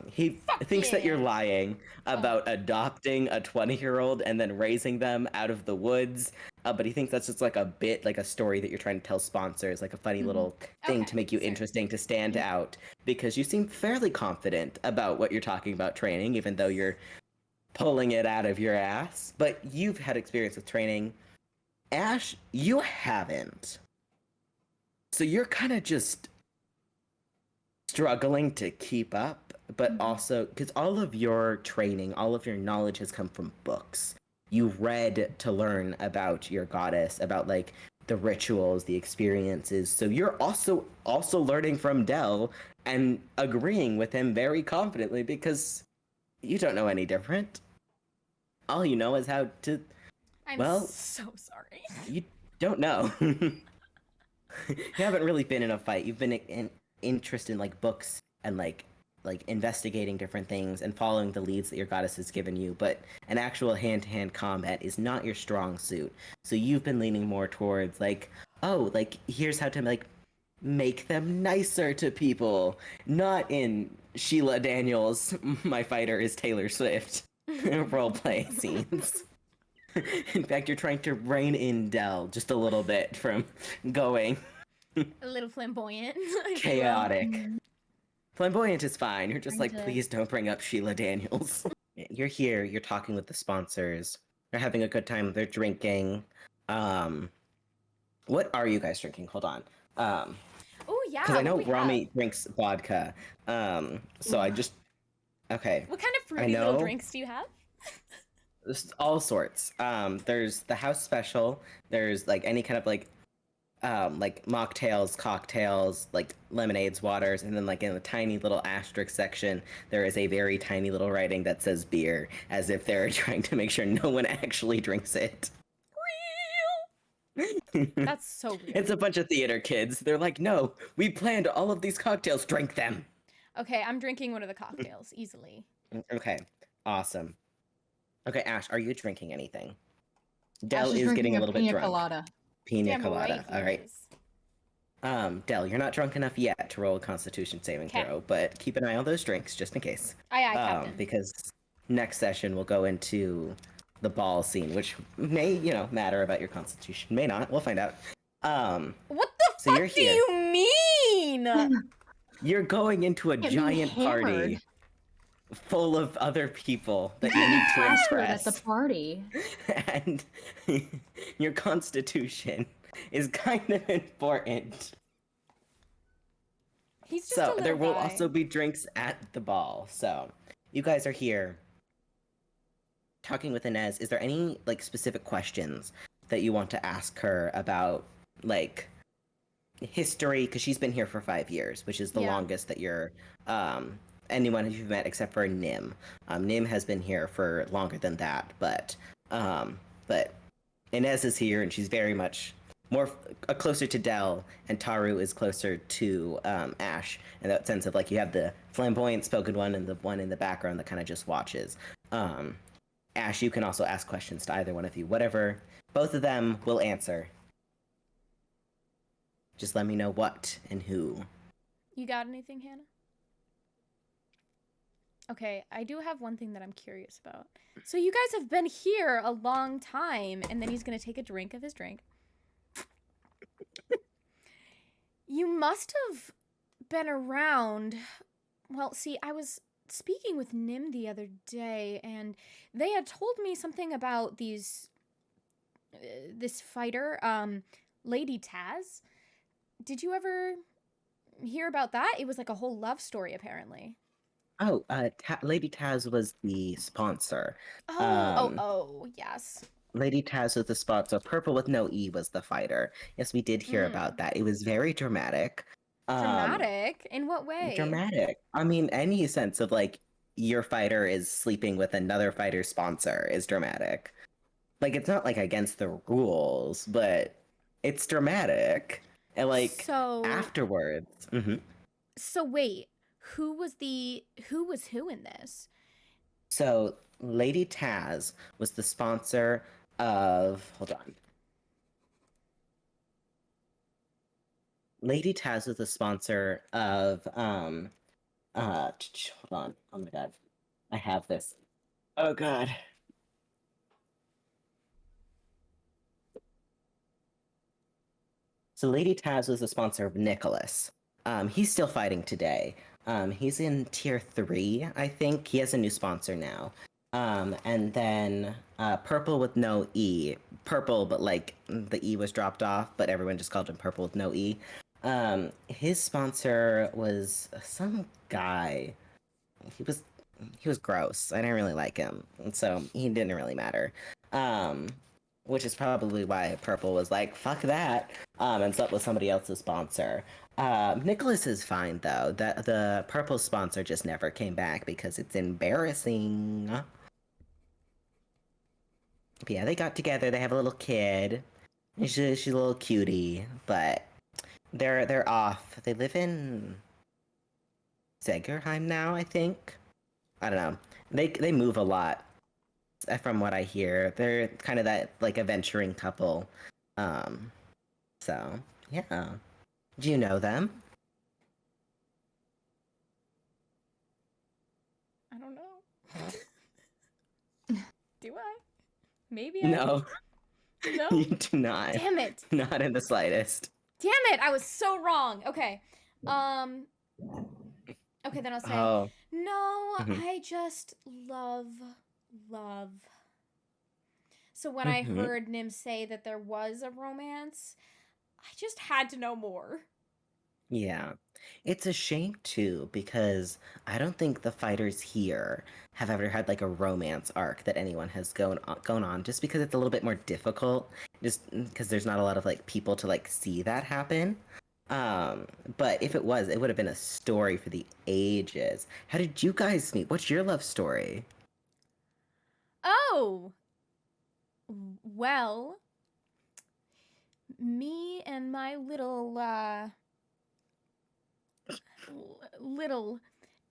He thinks that you're lying about adopting a 20-year-old and then raising them out of the woods. But he thinks that's just like a bit, like a story that you're trying to tell sponsors, like a funny little thing to make you interesting, to stand out, because you seem fairly confident about what you're talking about training, even though you're pulling it out of your ass. But you've had experience with training. Ash, you haven't. So you're kind of just struggling to keep up, but also because all of your training, all of your knowledge has come from books. You read to learn about your goddess, about like the rituals, the experiences. So you're also learning from Dell and agreeing with him very confidently, because you don't know any different. All you know is how to. I'm so sorry. You don't know. You haven't really been in a fight. You've been interested in like books and like investigating different things and following the leads that your goddess has given you, but an actual hand-to-hand combat is not your strong suit. So you've been leaning more towards like, oh, like here's how to like make them nicer to people, not in Sheila Daniels, my fighter is Taylor Swift roleplay scenes. In fact, you're trying to rein in Dell just a little bit from going A little flamboyant. chaotic. Flamboyant is fine. You're just like, please don't bring up Sheila Daniels. You're here, you're talking with the sponsors. They're having a good time, they're drinking. What are you guys drinking? Hold on. Oh yeah. Because I know Romy drinks vodka. So I just okay. What kind of fruity little drinks do you have? There's all sorts. There's the house special. There's like any kind of like mocktails, cocktails, like lemonades, waters, and then like in the tiny little asterisk section, there is a very tiny little writing that says beer, as if they're trying to make sure no one actually drinks it. Real. That's so weird. It's a bunch of theater kids. They're like, no, we planned all of these cocktails. Drink them. Okay, I'm drinking one of the cocktails easily. Okay, awesome. Okay, Ash, are you drinking anything? Ash Dell is getting a little bit drunk. Colada. Pina colada. All right. Dell, you're not drunk enough yet to roll a Constitution saving throw, but keep an eye on those drinks just in case. Aye, Captain. Because next session we'll go into the ball scene, which may, matter about your Constitution, may not. We'll find out. What the fuck do you mean? You're going into a giant party full of other people that you need to impress at the party, and your Constitution is kind of important. He's just so there will also be drinks at the ball. So you guys are here talking with Inez. Is there any like specific questions that you want to ask her about, like history? Because she's been here for 5 years, which is the longest that you're anyone you've met except for Nim. Nim has been here for longer than that, but Inez is here and she's very much more closer to Dell, and Taru is closer to Ash, in that sense of like you have the flamboyant spoken one and the one in the background that kind of just watches. Ash, you can also ask questions to either one of you, whatever both of them will answer. Just let me know what and who. You got anything, Hannah? Okay, I do have one thing that I'm curious about. So you guys have been here a long time, and then he's gonna take a drink of his drink. You must have been around. Well, see, I was speaking with Nim the other day, and they had told me something about this fighter, Lady Taz. did you ever hear about that? It was like a whole love story, apparently. Oh, Lady Taz was the sponsor. Oh, oh, yes. Lady Taz was the sponsor. Purple with no E was the fighter. Yes, we did hear about that. It was very dramatic. Dramatic? In what way? Dramatic. I mean, any sense of like your fighter is sleeping with another fighter's sponsor is dramatic. Like it's not like against the rules, but it's dramatic. And like So afterwards. So wait, who was who in this? So Lady Taz was the sponsor of. Hold on. Lady Taz was the sponsor of. Hold on. Oh my god, I have this. Oh god. So Lady Taz was the sponsor of Nicholas. He's still fighting today. He's in tier 3, I think. He has a new sponsor now. And then Purple with no E. Purple, but like the E was dropped off, but everyone just called him Purple with no E. His sponsor was some guy. He was gross. I didn't really like him, so he didn't really matter. Which is probably why Purple was like, fuck that, and slept with somebody else's sponsor. Nicholas is fine, though. The Purple sponsor just never came back because it's embarrassing. But yeah, they got together. They have a little kid. She's a little cutie, but they're off. They live in Zegerheim now, I think. I don't know. They move a lot. From what I hear, they're kind of that like adventuring couple. So yeah. Do you know them? I don't know. Do I? Maybe I No. No? You do not. Damn it. Not in the slightest. Damn it. I was so wrong. Okay. Okay, then I'll say Oh. no, Mhm. I just love. So when I heard Nim say that there was a romance, I just had to know more. Yeah. It's a shame too, because I don't think the fighters here have ever had like a romance arc that anyone has gone on, just because it's a little bit more difficult, just because there's not a lot of like people to like see that happen. But if it was, it would have been a story for the ages. How did you guys meet? What's your love story? Oh. Well, me and my little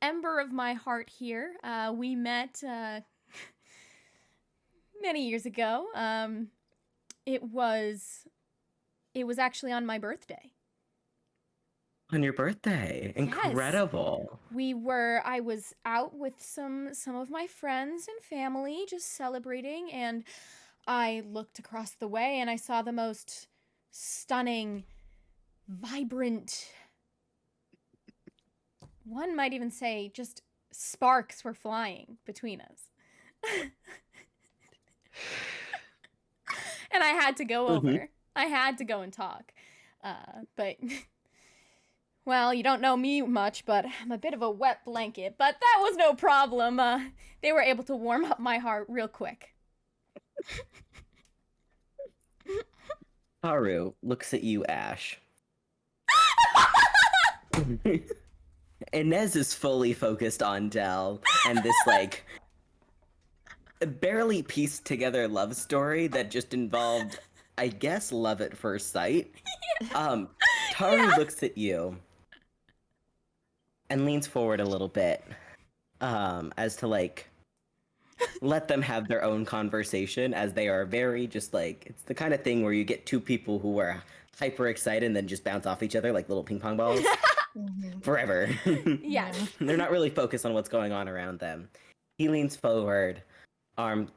ember of my heart here, we met many years ago. It was actually on my birthday. On your birthday. Incredible. Yes. I was out with some of my friends and family just celebrating, and I looked across the way and I saw the most stunning, vibrant, one might even say just sparks were flying between us. And I had to go over. I had to go and talk. But well, you don't know me much, but I'm a bit of a wet blanket. But that was no problem. They were able to warm up my heart real quick. Haru looks at you, Ash. Inez is fully focused on Dell and this like barely pieced together love story that just involved, I guess, love at first sight. Taru looks at you and leans forward a little bit, as to like let them have their own conversation, as they are very just like, it's the kind of thing where you get two people who are hyper excited and then just bounce off each other like little ping pong balls forever. Yes. They're not really focused on what's going on around them. He leans forward, arms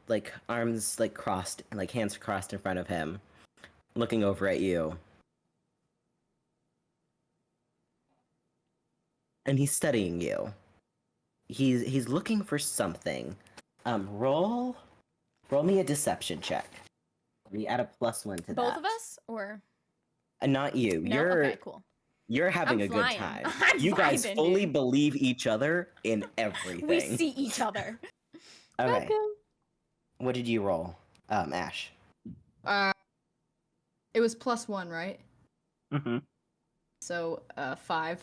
crossed, and like hands crossed in front of him, looking over at you. And he's studying you. He's looking for something. Roll me a deception check. We add a +1 to that. Both of us, or Not you. No? Okay, cool. You're having I'm a good flying. time. I'm You guys vibing, fully dude. believe each other in everything. We see each other. Okay. What did you roll, Ash? It was +1, right? Mm-hmm. So 5.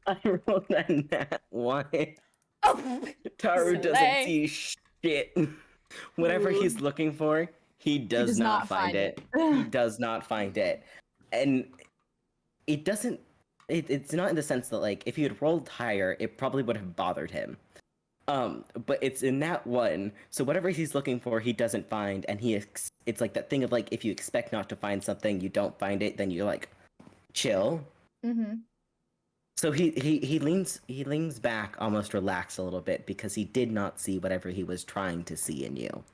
I rolled a nat 1. Oh, Taru doesn't slay. see shit. Whatever he's looking for, he does not find it. He does not find it. And it doesn't, it's not in the sense that, like, if he had rolled higher, it probably would have bothered him. But it's in that one, so whatever he's looking for, he doesn't find, and it's like that thing of, like, if you expect not to find something, you don't find it, then you're like, chill. Mm-hmm. So he leans back, almost relaxed a little bit, because he did not see whatever he was trying to see in you.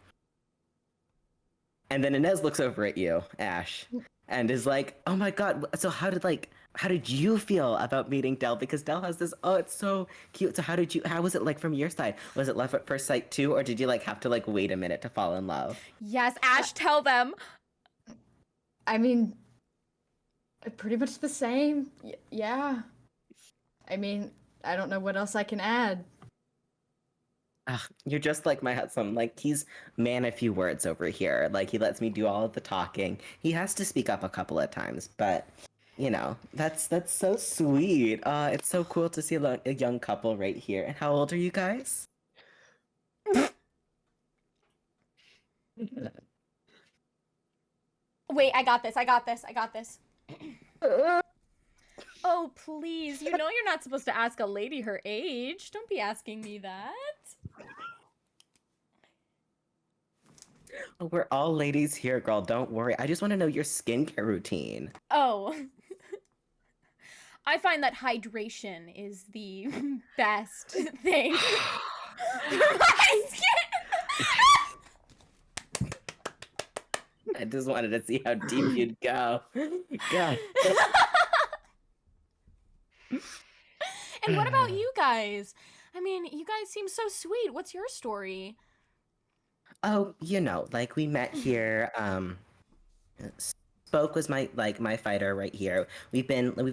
And then Inez looks over at you, Ash, and is like, "Oh my god! So how did you feel about meeting Del? Because Del has this. Oh, it's so cute. So how was it like from your side? Was it love at first sight too, or did you like have to like wait a minute to fall in love?" Yes, Ash, tell them. I mean, pretty much the same. Yeah. I mean, I don't know what else I can add. Ugh, you're just like my husband. Like, he's man a few words over here. Like, he lets me do all of the talking. He has to speak up a couple of times, but you know, that's so sweet. It's so cool to see a young couple right here. And how old are you guys? Wait, I got this. Oh, please. You know you're not supposed to ask a lady her age. Don't be asking me that. We're all ladies here, girl. Don't worry. I just want to know your skincare routine. Oh. I find that hydration is the best thing for my skin. I just wanted to see how deep you'd go. God. And what about you guys? I mean, you guys seem so sweet. What's your story? Oh, you know, like we met here. Spoke was my fighter right here. We've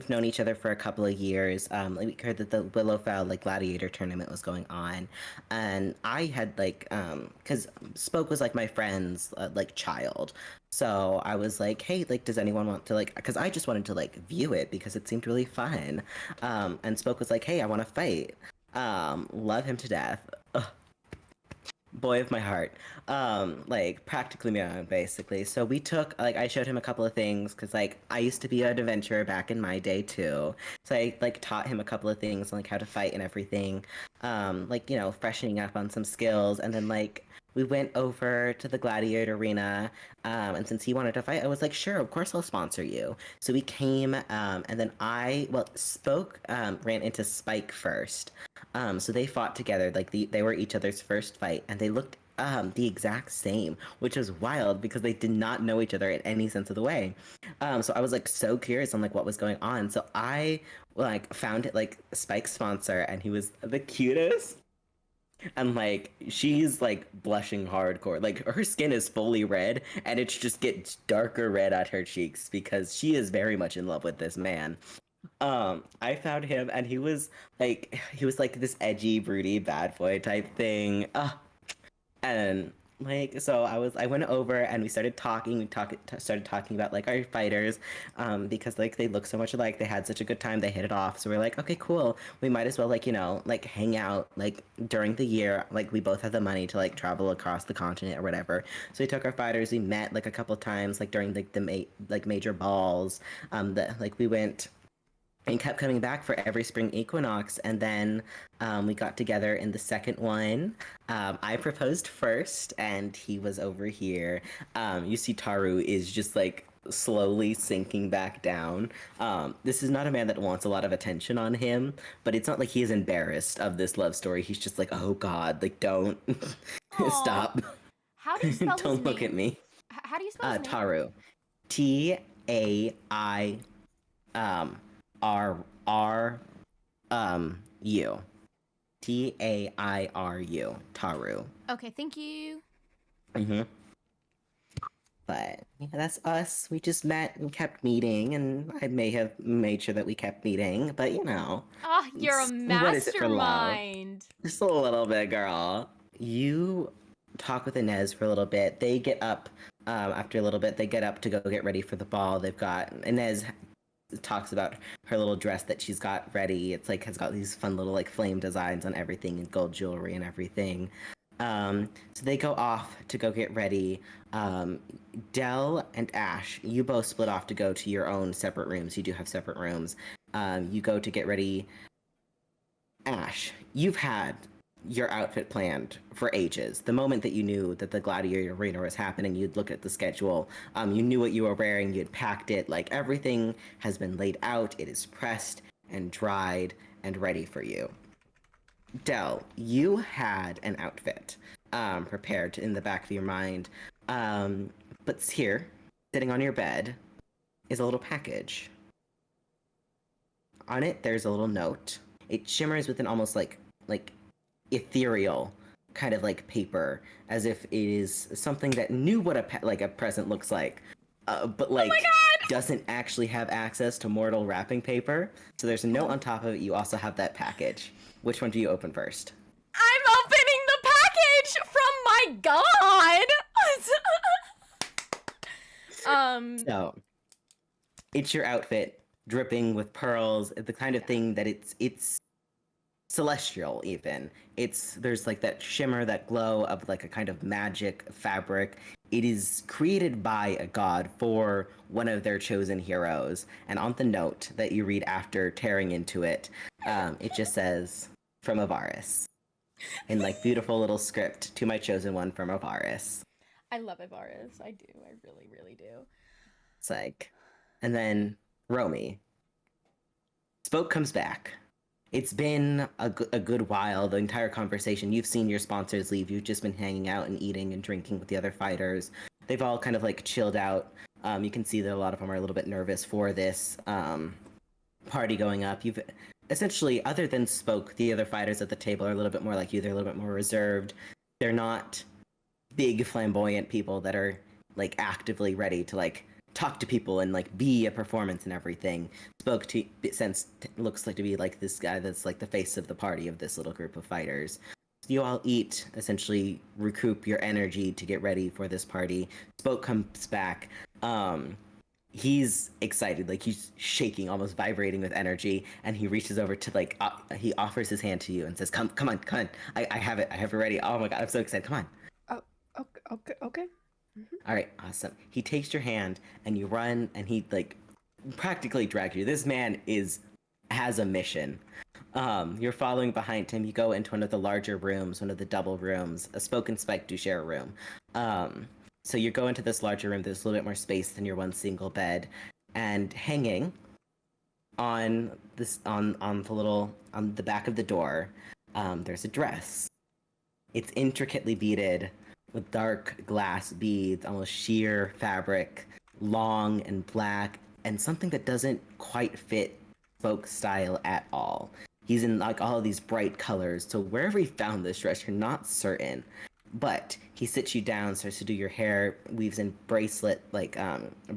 known each other for a couple of years. We heard that the Willowfell like gladiator tournament was going on, and I had because Spoke was like my friend's like child. So I was like, hey, like, does anyone want to like? Because I just wanted to like view it because it seemed really fun. And Spoke was like, hey, I want to fight. Love him to death. Ugh. Boy of my heart. Like practically my own, basically. So we took I showed him a couple of things because like I used to be an adventurer back in my day too. So I like taught him a couple of things like how to fight and everything. Like, you know, freshening up on some skills, and then like we went over to the gladiator arena, and since he wanted to fight, I was like, sure, of course I'll sponsor you. So we came, and then Spoke ran into Spike first. So they fought together, like they were each other's first fight, and they looked the exact same, which was wild because they did not know each other in any sense of the way. So I was like so curious on like what was going on. So I like found it like Spike's sponsor, and he was the cutest. And like she's like blushing hardcore, like her skin is fully red, and it just gets darker red at her cheeks because she is very much in love with this man. I found him, and he was like this edgy, broody bad boy type thing. And like so I went over and we started talking. Started talking about like our fighters, because like they look so much alike. They had such a good time. They hit it off. So we're like, okay, cool. We might as well like, you know, like hang out like during the year. Like we both had the money to like travel across the continent or whatever. So we took our fighters. We met like a couple times like during like the major balls. Like we went and kept coming back for every spring equinox, and then we got together in the second one. I proposed first, and he was over here. You see Taru is just like slowly sinking back down. This is not a man that wants a lot of attention on him, but it's not like he is embarrassed of this love story. He's just like, oh god, like don't stop. How do you spell Don't his look name? at me. How do you spell his name? Taru. T-A-I R U. Tairu. Taru. Okay, thank you. Mm-hmm. But yeah, that's us. We just met and kept meeting, and I may have made sure that we kept meeting, but you know. Ah, you're a What is it for love? mastermind. Just a little bit, girl. You talk with Inez for a little bit. They get up after a little bit. They get up to go get ready for the ball. They've got Inez talks about her little dress that she's got ready. It's like has got these fun little like flame designs on everything and gold jewelry and everything. So they go off to go get ready. Dell and Ash, you both split off to go to your own separate rooms. You do have separate rooms. You go to get ready. Ash, you've had your outfit planned for ages. The moment that you knew that the Gladiator Arena was happening, you'd look at the schedule. You knew what you were wearing. You'd packed it. Like everything has been laid out. It is pressed and dried and ready for you. Dell, you had an outfit prepared in the back of your mind. But here, sitting on your bed, is a little package. On it, there's a little note. It shimmers with an almost like ethereal kind of like paper, as if it is something that knew what a present looks like, but like doesn't actually have access to mortal wrapping paper. So there's a note on top of it. You also have that package. Which one do you open first? I'm opening the package from my god. So it's your outfit, dripping with pearls, the kind of thing that it's celestial even. There's like that shimmer, that glow of like a kind of magic fabric. It is created by a god for one of their chosen heroes. And on the note that you read after tearing into it, it just says, from Avaris. In like beautiful little script, to my chosen one from Avaris. I love Avaris. I do. I really, really do. It's like, and then Romy. Spoke comes back. It's been a good while, the entire conversation. You've seen your sponsors leave. You've just been hanging out and eating and drinking with the other fighters. They've all kind of like chilled out. You can see that a lot of them are a little bit nervous for this party going up. You've essentially, other than Spoke, the other fighters at the table are a little bit more like you. They're a little bit more reserved. They're not big flamboyant people that are like actively ready to like talk to people and like be a performance and everything. Spoke to looks like to be like this guy that's like the face of the party of this little group of fighters. So you all eat, essentially recoup your energy to get ready for this party. Spoke comes back. He's excited, like he's shaking, almost vibrating with energy, and he reaches over to like he offers his hand to you and says, come on. I have it ready. Oh my god, I'm so excited. Come on. Oh, okay. Mm-hmm. All right, awesome. He takes your hand and you run, and he like practically drags you. This man has a mission. You're following behind him. You go into one of the larger rooms, one of the double rooms. A Spoke and Spike do share a room. So you go into this larger room. There's a little bit more space than your one single bed, and hanging on this on the back of the door, there's a dress. It's intricately beaded with dark glass beads, almost sheer fabric, long and black, and something that doesn't quite fit Spoke's style at all. He's in like all of these bright colors, so wherever he found this dress, you're not certain. But he sits you down, starts to do your hair, weaves in bracelet, like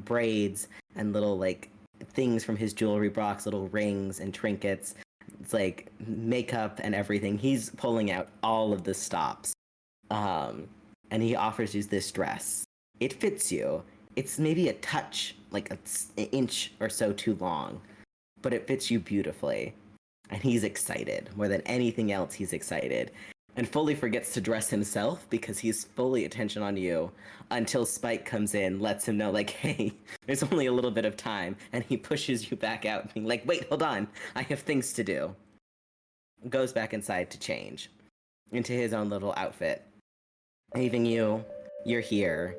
braids and little like things from his jewelry box, little rings and trinkets. It's like makeup and everything. He's pulling out all of the stops. And he offers you this dress. It fits you. It's maybe a touch, like an inch or so too long, but it fits you beautifully. And he's excited. More than anything else, he's excited. And fully forgets to dress himself because he's fully attention on you until Spike comes in, lets him know, like, hey, there's only a little bit of time. And he pushes you back out, being like, wait, hold on. I have things to do. Goes back inside to change into his own little outfit. Leaving you, you're here.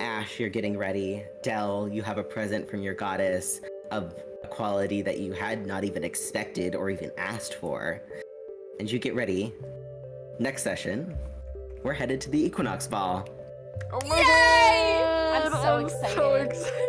Ash, you're getting ready. Dell, you have a present from your goddess of a quality that you had not even expected or even asked for. And you get ready. Next session, we're headed to the Equinox Ball. Oh my Yay! god! I'm so excited. So excited.